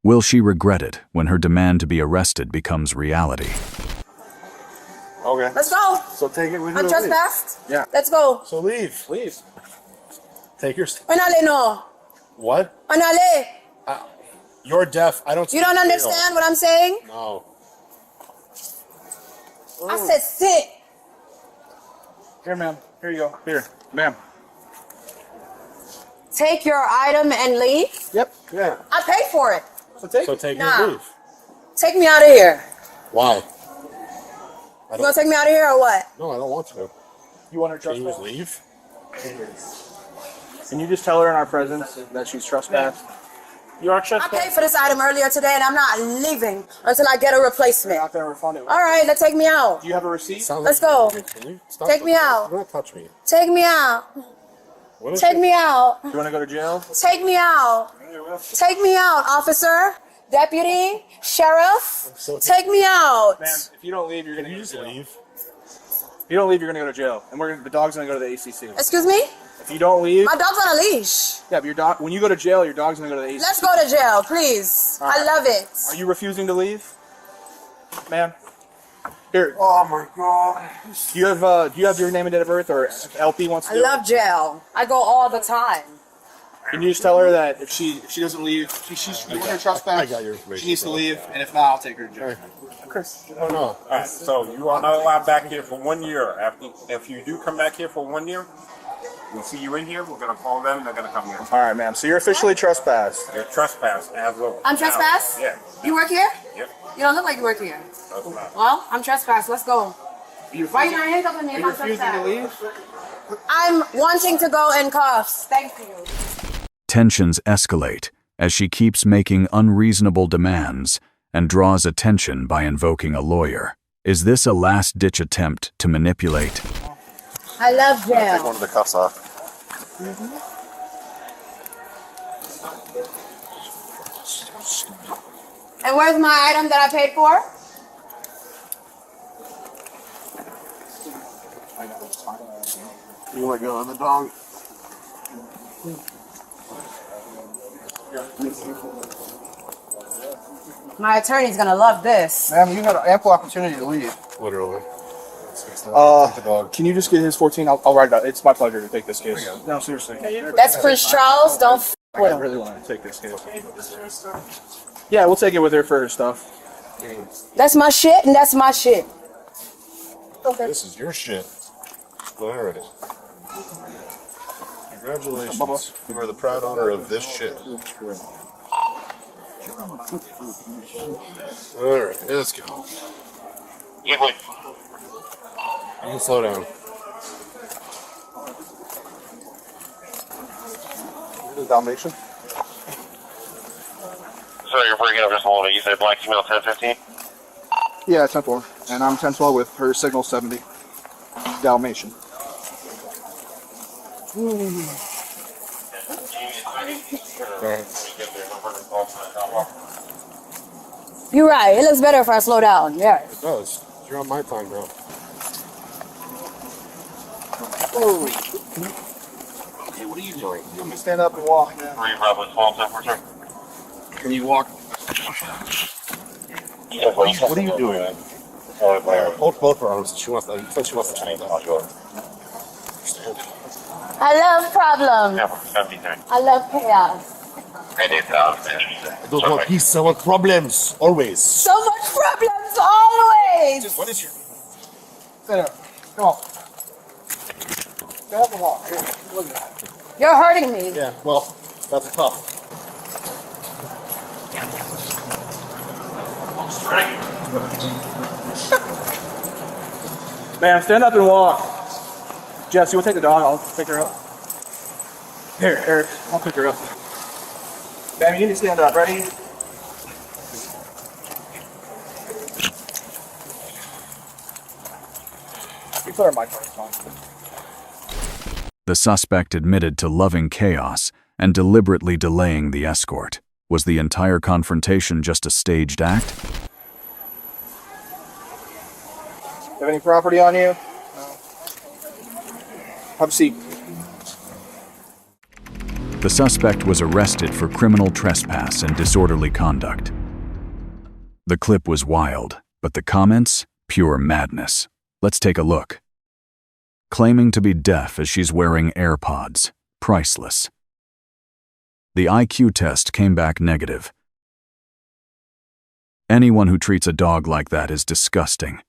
Will she regret it when her demand to be arrested becomes reality? Okay. Let's go. So take it with you. I'm trespassed. Yeah. Let's go. So leave. Leave. Take your. Anale no. What? Anale. You're deaf. I don't. You don't understand what I'm saying? No. I said sit. Here, ma'am. Here you go. Here, ma'am. Take your item and leave. Yep. Yeah. I paid for it. So take it and leave. Take me out of here. Why? You gonna take me out of here or what? No, I don't want to. You want her Can you trespass? leave? Can you just tell her in our presence that she's trespassed? You are I trespassed. paid for this item earlier today and I'm not leaving until I get a replacement. I'm not gonna refund it. All right, let's take me out. Do you have a receipt? Let's go. Can you stop Take me out. Don't touch me. Take me out. Take me out. You want to go to jail? Take me out. Take me out, officer, deputy, sheriff. Take me out. Man, if you don't leave, you're gonna just leave. If you don't leave, you're gonna go to jail, and the dog's gonna go to the ACC. Excuse me? If you don't leave, My dog's on a leash. yeah, but your dog. When you go to jail, your dog's gonna go to the ACC. Let's go to jail, please. I love it. Are you refusing to leave, ma'am? Here. Oh my God. Do you have your name and date of birth, or if LP wants to? I love jail. I go all the time. Can you just tell her that if she doesn't leave, she's her trespass. I got your information. She needs to leave, and if not, I'll take her to jail. Chris. Oh no. All right, so you are not allowed back here for 1 year. If you do come back here for 1 year, we'll see you in here. We're gonna call them. They're gonna come here. All right, ma'am. So you're officially trespassed. You're trespassed as well. I'm trespassed? Yeah. You work here? Yep. You don't look like you work here. That's not. Well, I'm trespassed. Let's go. Why are you not handcuffing me if Are you I'm refusing to trespassed? leave? I'm wanting to go in cuffs. Thank you. Tensions escalate as she keeps making unreasonable demands and draws attention by invoking a lawyer. Is this a last-ditch attempt to manipulate? I love Take one of the cuffs off. And where's my item that I paid for? You let go of the dog. My attorney's gonna love this. Ma'am, you had ample opportunity to leave. Literally. Can you just get his 14? I'll write it out. It's my pleasure to take this case. No, seriously. That's Prince Charles. Don't f with I him. really want to take this case. Yeah, we'll take it with her for her stuff. That's my shit, and that's my shit. This is your shit. Alright. Congratulations. You are the proud owner of this shit. Alright, let's go. You can slow down. The Dalmatian? Sorry, you're breaking up just a little bit. You said black female 1015? Yeah, 10-4. And I'm 10-12 with her signal 70. Dalmatian. You're right. It looks better if I slow down. Yeah. It does. You're on my time, bro. Oh. Hey, what are you doing? You can stand up and walk. Three, Bravo 12, 10 Can you walk? What are you doing? Hold both arms. She wants to change that. I love problems. I love chaos. I don't want peace, I want problems. Always. So much problems always. What is your... Stand up. Come on. Stand up and walk. Here, look at that. You're hurting me. Yeah, well, that's tough. Man, stand up and walk. Jess, you want to take the dog? I'll pick her up. Here, Eric, I'll pick her up. Ma'am, you need to stand up. Ready? You put her in my car. It's fine. The suspect admitted to loving chaos and deliberately delaying the escort. Was the entire confrontation just a staged act? You have any property on you? No. Have a seat. The suspect was arrested for criminal trespass and disorderly conduct. The clip was wild, but the comments? Pure madness. Let's take a look. Claiming to be deaf as she's wearing AirPods. Priceless. The IQ test came back negative. Anyone who treats a dog like that is disgusting.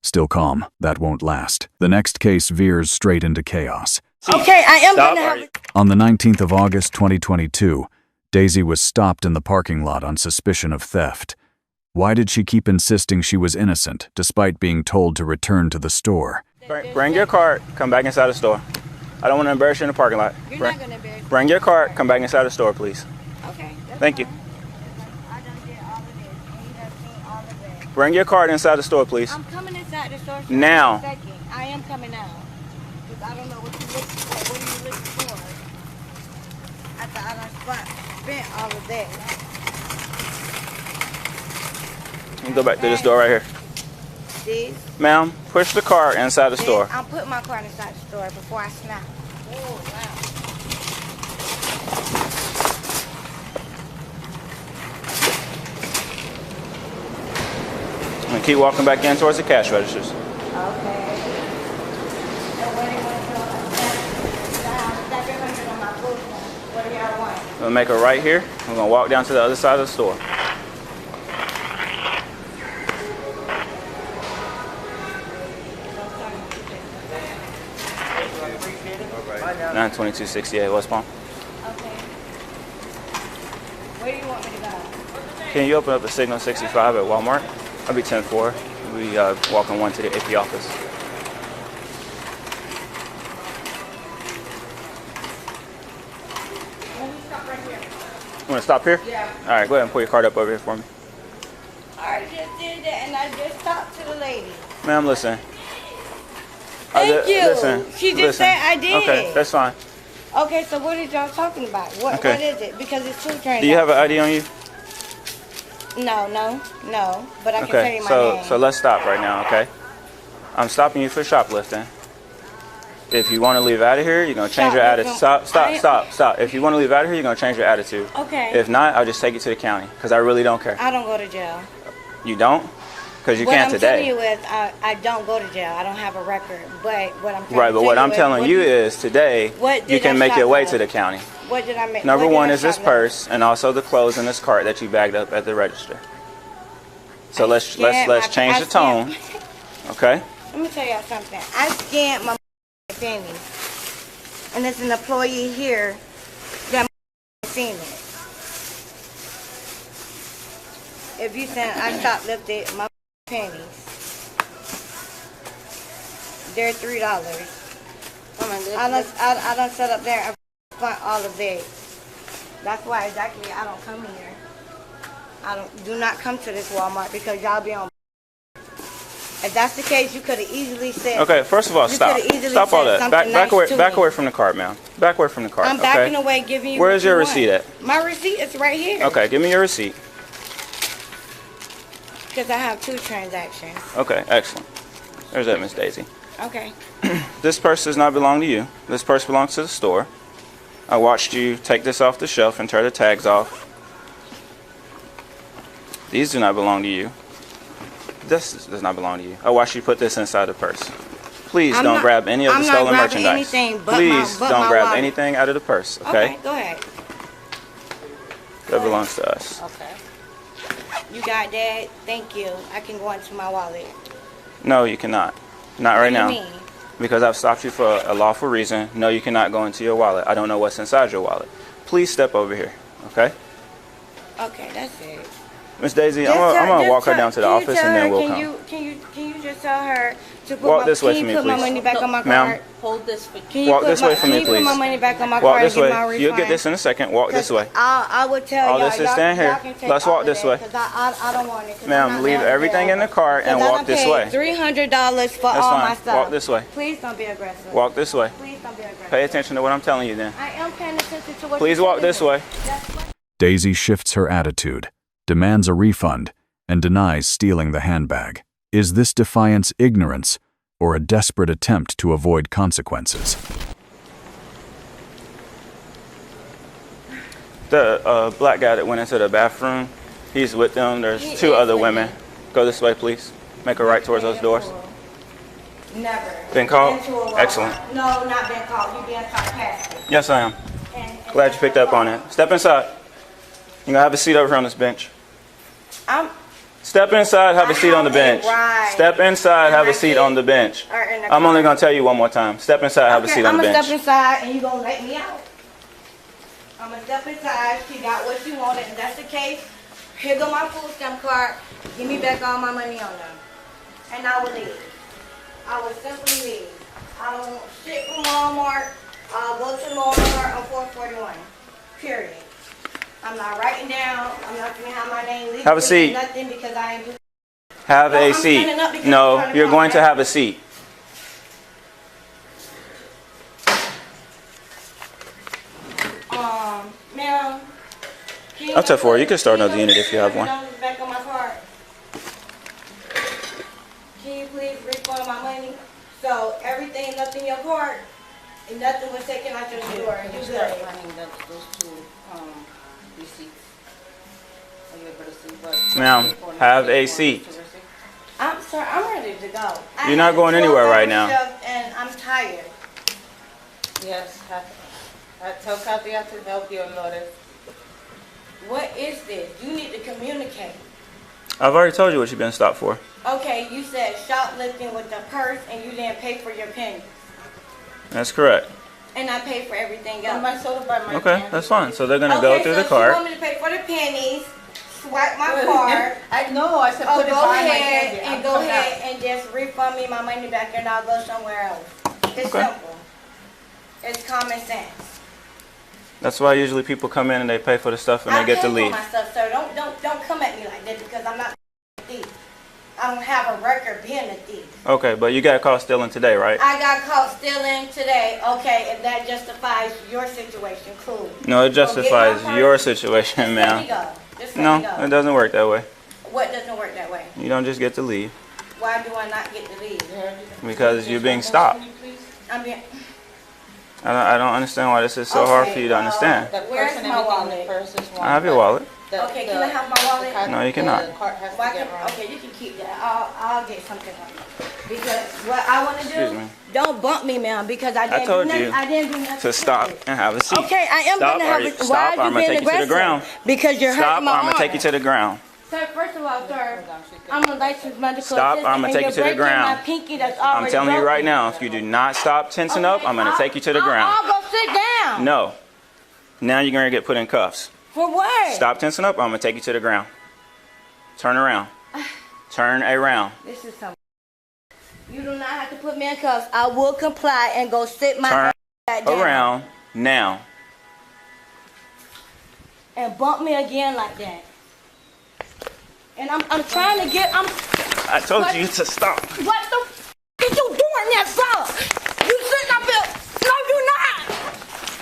Still calm, that won't last. The next case veers straight into chaos. Okay, I am going to have it. On the 19th of August 2022, Daisy was stopped in the parking lot on suspicion of theft. Why did she keep insisting she was innocent, despite being told to return to the store? Bring your cart, come back inside the store. I don't want to embarrass you in the parking lot. You're not going to embarrass me. Bring your cart, come back inside the store, please. Okay. Thank you. Bring your cart inside the store, please. I'm coming inside the store. Now. I am coming out. I don't know what you're looking for. What are you looking for? After I done spent all of that. You can go back to this door right here. This? Ma'am, push the cart inside the store. I'm putting my cart inside the store before I snap. Oh, wow. And keep walking back in towards the cash registers. Okay. We'll make a right here. We're going to walk down to the other side of the store. 92268 West Palm. Okay. Where do you want me to go? Can you open up the signal 65 at Walmart? I'll be 10-4. We walking one to the AP office. You want to stop here? Yeah. All right, go ahead and pull your card up over here for me. I just did that, and I just talked to the lady. Ma'am, listen. Thank you. Listen. She just listen. said I did. Okay, that's fine. Okay, so what is y'all talking about? What Okay. What is it? Because it's 2 transactions. Do you have an ID on you? No. But I can tell Okay, you my so name. so let's stop right now, okay? I'm stopping you for shoplifting. If you want to leave out of here, you're gonna change your attitude. Stop. If you want to leave out of here, you're gonna change your attitude. Okay. If not, I'll just take you to the county because I really don't care. I don't go to jail. You don't? Because you what can't I'm today. telling you is I don't go to jail. I don't have a record. But what I'm Right, but what I'm telling you is today What you did can I make your shop way at? to the county. What did I make? Number what did one I is this shop at? purse and also the clothes in this cart that you bagged up at the register. So let's scanned change I the tone. Okay? Let me tell y'all something. I scanned my pennies, and there's an employee here that seen it. If you said I shoplifted my pennies, they're $3. I done set up there and front all of it. That's why exactly I don't come here. Do not come to this Walmart because y'all be on. If that's the case, you could have easily said. Okay, first of all, stop. Stop all that. Back away from the cart, ma'am. Back away from the cart. I'm backing away, giving you. Where's what you your want. receipt at? My receipt is right here. Okay, give me your receipt. Because I have 2 transactions. Okay, excellent. There's that, Miss Daisy. Okay. This purse does not belong to you. This purse belongs to the store. I watched you take this off the shelf and tear the tags off. These do not belong to you. This does not belong to you. I watched you put this inside the purse. Please don't grab any of the stolen merchandise. Please don't grab anything out of the purse, okay? Okay, go ahead. That belongs to us. Okay. You got that? Thank you. I can go into my wallet. No, you cannot. Not right now. What do you mean? Because I've stopped you for a lawful reason. No, you cannot go into your wallet. I don't know what's inside your wallet. Please step over here, okay? Okay, that's it. Miss Daisy, I'm gonna walk her down to the office and then we'll come. Can you just tell her to put Walk this way for me, put my please. money back on my Ma'am. card? Hold this for Walk this way for me, Can you please. put my money back on my Walk card this and get my way. refund? You'll get this in a second. Walk this way. I would tell All y'all. this is staying y'all here. can take Let's all walk of this that, way. 'cause I don't want it. 'cause I'm Ma'am, not leave down everything there. in the car and 'Cause I walk done this paid way. $300 for That's all fine. my stuff. Walk this way. Please don't be aggressive. Walk this way. Please don't be aggressive. Pay attention to what I'm telling you then. I am paying attention to what Please you're walk this way. Daisy shifts her attitude, demands a refund, and denies stealing the handbag. Is this Defiance ignorance or a desperate attempt to avoid consequences? The black guy that went into the bathroom, he's with them. There's 2 other women. Go this way, please. Make a right towards those doors. Never. Been called? Been to a Excellent. No, not been called. You being sarcastic. Yes, I am. Glad you picked up on it. Step inside. You're gonna have a seat over here on this bench. Step inside, have a seat on the bench. Step inside, have a seat on the bench. I'm only gonna tell you one more time. Step inside, have a seat on the I'm bench. gonna step inside and you gonna let me out. I'm gonna step inside. She got what she wanted, and that's the case. Here go my food stamp card. Give me back all my money on them, and I will leave. I will simply leave. I don't want shit from Walmart. I'll go to Walmart on 441. Period. I'm not writing down. I'm not gonna have my name legal. Have a seat. Nothing because I ain't do. Have No, a I'm seat. standing up because No, I'm trying to you're talk going to now. have a seat. Ma'am. Up to 4. You can start another unit if you have one. Back on my card. Can you please refund my money? So everything left in your card and nothing was taken out your store. You good? Those 2 receipts. Are you able to see what? Ma'am, have a seat. I'm sorry. I'm ready to go. You're not going anywhere right now. And I'm tired. Yes, I tell Kathy I have to help you notice. What is this? You need to communicate. I've already told you what you've been stopped for. Okay, you said shoplifting with the purse and you didn't pay for your pennies. That's correct. And I paid for everything else. Okay, that's fine. So they're gonna go through the So cart. you want me to pay for the pennies, swipe my card. I said put it go by my ahead candy. and I'm go coming ahead and just refund me my money back and I'll go somewhere else. It's Okay. simple. It's common sense. That's why usually people come in and they pay for the stuff and they get to leave. I pay for my stuff, sir. Don't come at me like that because I'm not a thief. I don't have a record being a thief. Okay, but you got caught stealing today, right? I got caught stealing today. Okay, if that justifies your situation, cool. No, it justifies your situation, ma'am. No, it doesn't work that way. What doesn't work that way? You don't just get to leave Why do I not get to leave? because you're being stopped. I mean, I don't understand why this is so hard for you to understand. where's my wallet? I have your wallet. Okay, can I have my wallet? No, you cannot. Okay, you can keep that. I'll get something from you. Because what I want to Excuse do, me. don't bump me, ma'am, because I didn't told do nothing. you I didn't do nothing. to stop and have a seat. Okay, I am Stop, going to have a stop, why or are I'm you gonna being take you to the aggressive? ground. Because you're Stop, hurting my or I'm arm. gonna take you to the ground. Sir, first of all, sir, I'm a licensed medical Stop, or assistant, I'm gonna and take you're you to the breaking ground. my pinky that's I'm already telling you right broken. now, if you do not stop tensing up, I'm gonna take you to the ground. I'll go sit down. No. Now you're gonna get put in cuffs. For what? Stop tensing up, or I'm gonna take you to the ground. Turn around. Turn around. This is some. You do not have to put me in cuffs. I will comply and go sit my Turn back down. around now. And bump me again like that. And I'm trying to get. I told you to stop. What the f is you doing that for? You sitting up here? No, you not.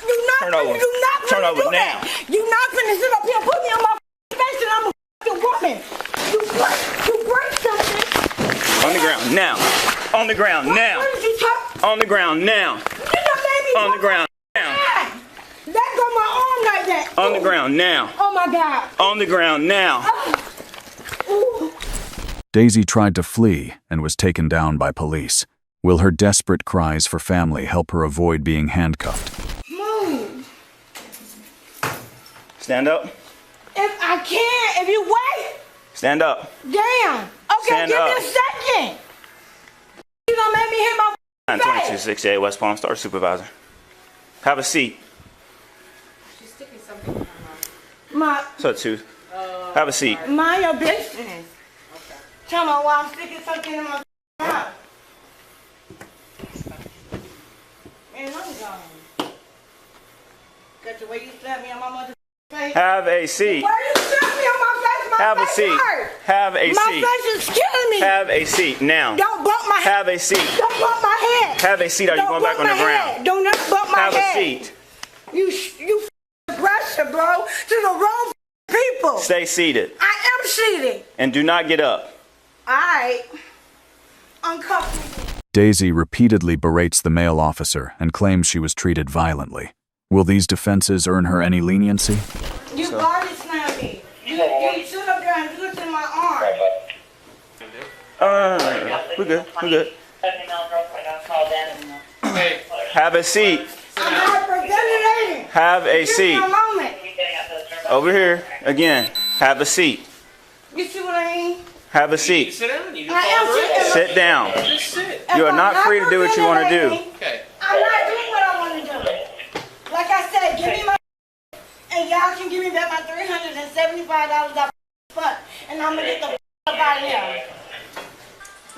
You not. Turn over. You not Turn finna over do now. That. You not finna sit up here and put me on my face and I'm a f***ing woman. You break something. On the ground now. On the ground now. What did you talk? On the ground now. You done made me On the ground now. Let go my arm like that. On the ground now. Oh my God. On the ground now. Ooh. Daisy tried to flee and was taken down by police. Will her desperate cries for family help her avoid being handcuffed? Move. Stand up. If I can, if you wait. Stand up. Damn. Okay, Stand give up. me a second. You gonna make me hit my face. 2268 West Palm Star Supervisor. Have a seat. She's sticking something in her mouth. My. So two. Have a seat. Mind your business. Okay. Tell me why I'm sticking something in my mouth. Man, I'm gone. Cause the way you slapped me on my mother's face. Have a seat. Why you slapped me on my face? My Have a face seat. hurt. Have a My seat. face is killing me. Have a seat now. Don't bump my head. Have a seat. Don't bump my head. Have a seat. Are you Don't going back on bump the my ground? head. Do not bump my Have head. a seat. You aggressive, bro. To the wrong people. Stay seated. I am seated. And do not get up. Alright. Uncuff me. Daisy repeatedly berates the male officer and claims she was treated violently. Will these defenses earn her any leniency? You body slammed me. You sit up there and loosen my arm. We're good. We're good. Have a seat. I'm hyperventilating. Have a Give me seat. a moment. Over here. Again. Have a seat. You see what I mean? Have a seat. Sit down. You I am sitting. Sit down. Just sit. You are not free to do what you want to do. Okay. I'm not doing what I want to do. Like I said, give me my and y'all can give me back my $375 I fuck, and I'm gonna get the fuck out of here.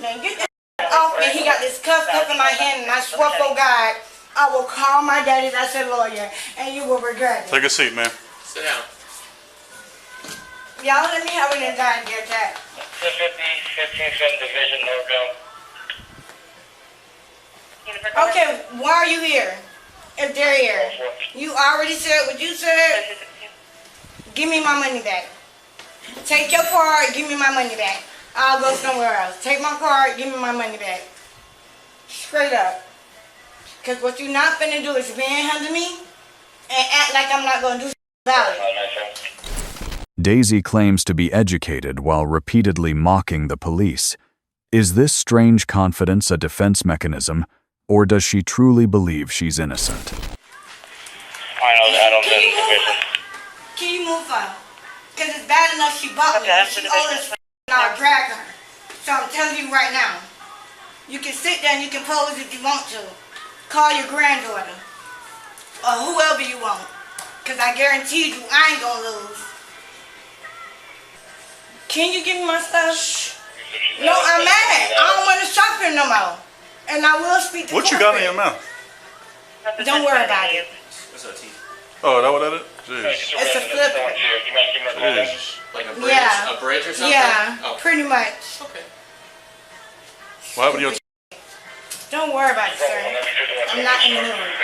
Now get the off me. He got this cuff in my hand, and I swear for God, I will call my daddy that's a lawyer, and you will regret it. Take a seat, man. Sit down. Y'all let me have an anxiety attack. 15th Division Northbound. Okay, why are you here? If they're here, you already said what you said. Give me my money back. Take your card, give me my money back. I'll go somewhere else. Take my card, give me my money back. Straight up. Because what you're not finna do is manhandle me and act like I'm not gonna do about it. Daisy claims to be educated while repeatedly mocking the police. Is this strange confidence a defense mechanism, or does she truly believe she's innocent? I don't think it's sufficient. Can you move her? Because it's bad enough she bought me. She old as f***, and I'll drag her. So I'm telling you right now. You can sit there and you can pose if you want to. Call your granddaughter. Or whoever you want. Because I guarantee you I ain't gonna lose. Can you give me my stuff? No, I'm mad. I don't want to shop here no more. And I will speak to What you got in your mouth? Don't worry about it. Oh, that what that is? Jeez. It's a flipper. Jesus. Like a Yeah. A bridge or something? Yeah, Oh. pretty much. Okay. What happened to your Don't worry about it, sir. I'm not in the mood.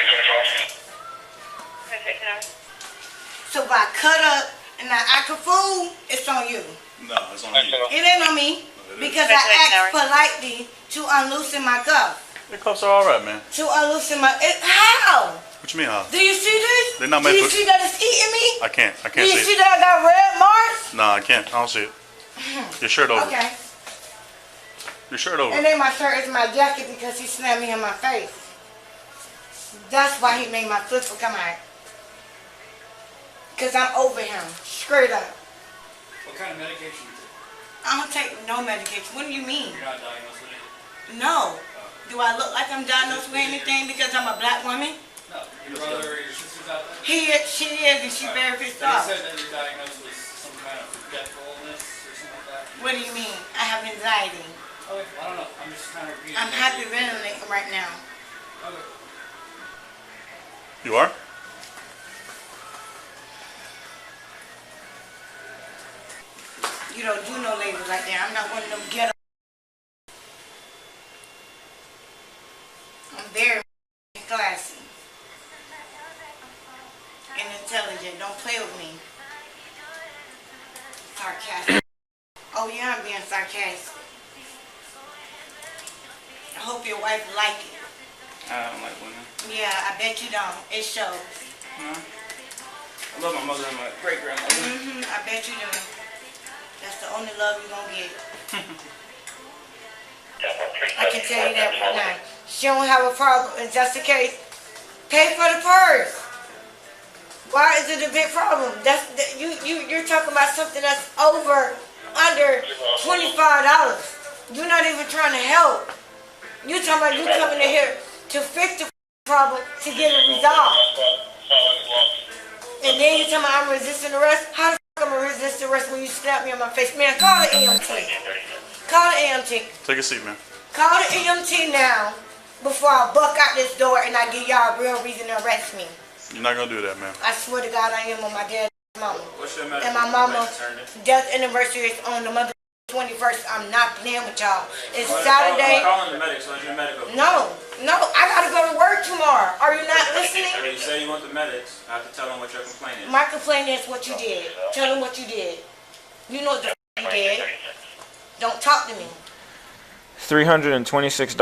So if I cut up and I act a fool, it's on you. No, it's on you. It ain't on me because I asked politely to unloosen my cuff. Your cuffs are all right, man. To unloosen my how? What you mean, how? Do you see this? They're not Do made you for- see that it's eating me? I can't Do you see see it. that I got red marks? Nah, I can't. I don't see it. Your shirt over. Okay. Your shirt over. And then my shirt is my jacket because he slammed me in my face. That's why he made my flipper come out. Because I'm over him. Straight up. What kind of medication you take? I don't take no medication. What do you mean? You're not diagnosed with it? No. Do I look like I'm diagnosed with anything because I'm a black woman? No. Your brother or your sister's out there? She is, and she's very pissed They off. said that you're diagnosed with some kind of forgetfulness or something like that. What do you mean? I have anxiety. Okay, I don't know. I'm just trying to read. I'm hyperventilating right now. Okay. You are? You don't do no labels like that. I'm not one of them ghetto. I'm very classy and intelligent. Don't play with me. Sarcastic. Oh yeah, I'm being sarcastic. I hope your wife like it. I don't like women. Yeah, I bet you don't. It shows. No. I love my mother and my great grandmother. I bet you do. That's the only love you're gonna get. I can tell you that right now. She don't have a problem. If that's the case, pay for the purse. Why is it a big problem? You're talking about something that's under $25. You're not even trying to help. You're talking about you coming in here to fix the problem to get it resolved. And then you're talking about I'm resisting arrest. How the fuck am I resisting arrest when you slap me on my face? Man, call the EMT. Call the EMT. Take a seat, man. Call the EMT now before I buck out this door and I give y'all a real reason to arrest me. You're not gonna do that, man. I swear to God I am on my dad's mama. What's your And my mama's death anniversary is on the mother 21st. I'm not playing with y'all. It's Saturday. I'm calling the medics. So your medical. No, I gotta go to work tomorrow. Are you not listening? You say you want the medics. I have to tell them what your complaint is. My complaint is what you did. Tell them what you did. You know what the you did. Don't talk to me.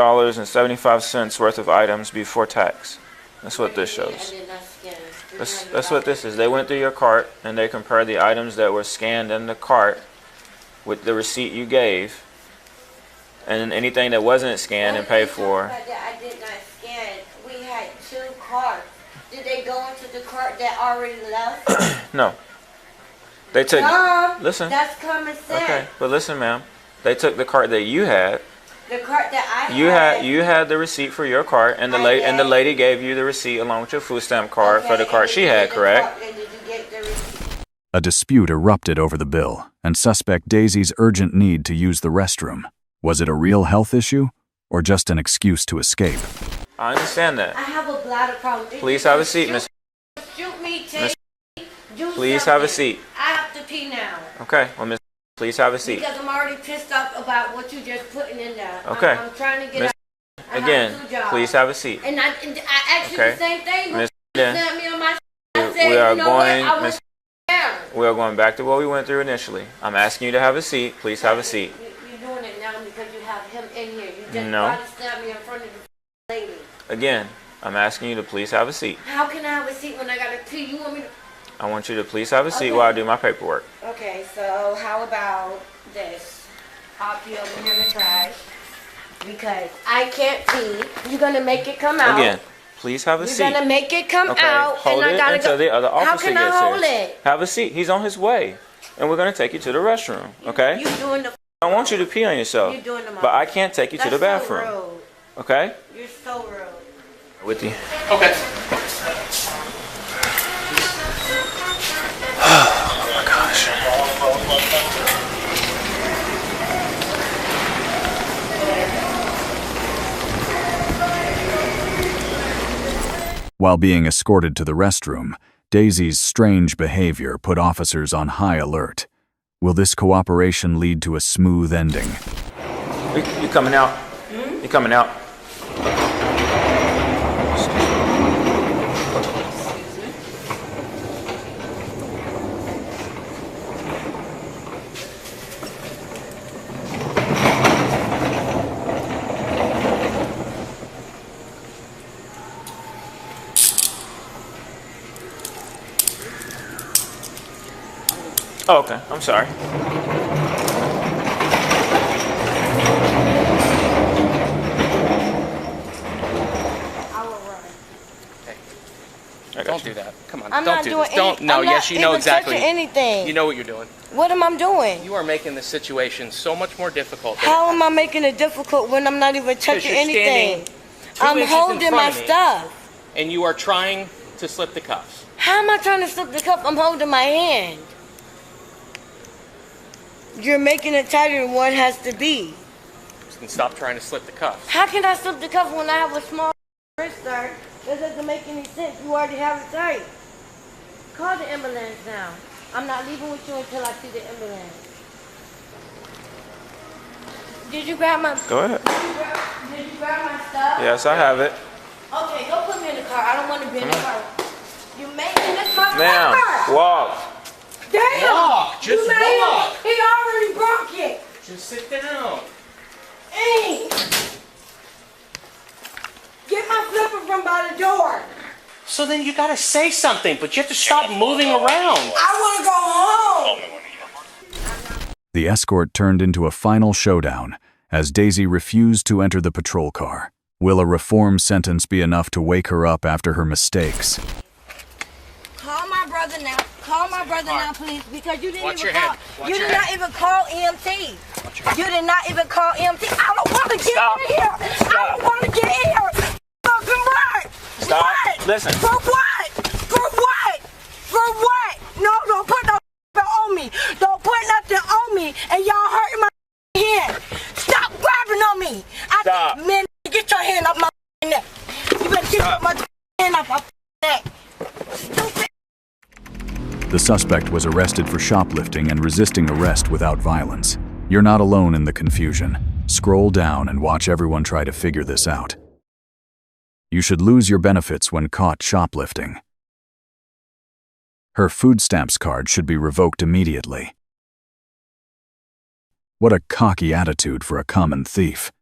$326.75 worth of items before tax. That's what this shows. That's what this is. They went through your cart and they compared the items that were scanned in the cart with the receipt you gave, and anything that wasn't scanned and paid for. I did not scan. We had 2 carts. Did they go into the cart that already left? No. They took. Mom, Listen. that's common sense. Okay, but listen, ma'am. They took the cart that you had. The cart that I You had the receipt for your cart, and the lady gave you the receipt along with your food stamp card for the cart she had, correct? A dispute erupted over the bill and suspect Daisy's urgent need to use the restroom. Was it a real health issue or just an excuse to escape? I understand that. I have a bladder problem. Please have a seat, Miss. Shoot me, Miss. do Please have a something. seat. I have to pee now. Okay, well, Miss, please have a seat. Because I'm already pissed off about what you just putting in there. Okay. I'm trying to get Miss, out. I have again, 2 jobs. please have a seat. And I asked you Okay. the same thing. Miss, You slapped me on my I said, we are you know what? going, I Miss, down. we are going back to what we went through initially. I'm asking you to have a seat. Please have a seat. You're doing it now because you have him in here. You just No. tried to stab me in front of the lady. Again, I'm asking you to please have a seat. How can I have a seat when I got to pee? You want me to... I want you to please have a seat Okay. while I do my paperwork. Okay, so how about this? I'll pee over here in the trash because I can't pee. You're going to make it come out. Again, please have a seat. You're going to make it come Okay, out. hold and it I gotta until go. the other officer How can gets I hold here. it? Have a seat. He's on his way. And we're going to take you to the restroom, okay? You're doing the... I want you to pee on yourself. You're doing the most. But I can't take you to the That's so bathroom. rude. Okay? You're so rude. With you. Okay. Oh my gosh. While being escorted to the restroom, Daisy's strange behavior put officers on high alert. Will this cooperation lead to a smooth ending? You coming out? You coming out? Oh, okay. I'm sorry. Don't do that. Come on. I'm don't not do doing this. Don't. any, No. I'm Yes, not you know even exactly. touching anything. You know what you're doing. What am I doing? You are making the situation so much more difficult. How am I making it difficult when I'm not even touching you're anything? standing 2 I'm inches in holding front my of me, stuff. And you are trying to slip the cuffs. How am I trying to slip the cup? I'm holding my hand. You're making it tighter than what it has to be. Then stop trying to slip the cuffs. How can I slip the cuff when I have a small wrist guard? That doesn't make any sense. You already have it tight. Call the ambulance now. I'm not leaving with you until I see the ambulance. Did you grab my... Go ahead. Did you grab my stuff? Yes, I have it. Okay, go put me in the car. I don't want to be in the car. You making this my Ma'am, car. walk. Damn! Walk, just you made walk. It. He already broke it. Just sit down. Hey! Get my flipper from by the door. So then you gotta say something, but you have to stop moving around. I want to go home. The escort turned into a final showdown as Daisy refused to enter the patrol car. Will a reform sentence be enough to wake her up after her mistakes? Call my brother now. Call my brother now, please, because you didn't Watch even your call. head. Watch You your did head. not even call EMT. You did not even call EMT. I don't want to get in here. I don't want to get in here. Fucking right. Stop. What? Listen. For what? For what? For what? No, don't put no on me. Don't put nothing on me, and y'all hurting my hand. Stop grabbing on me. Stop. Man, get your hand off my neck. You better get my hand off my neck. Stupid. The suspect was arrested for shoplifting and resisting arrest without violence. You're not alone in the confusion. Scroll down and watch everyone try to figure this out. You should lose your benefits when caught shoplifting. Her food stamps card should be revoked immediately. What a cocky attitude for a common thief.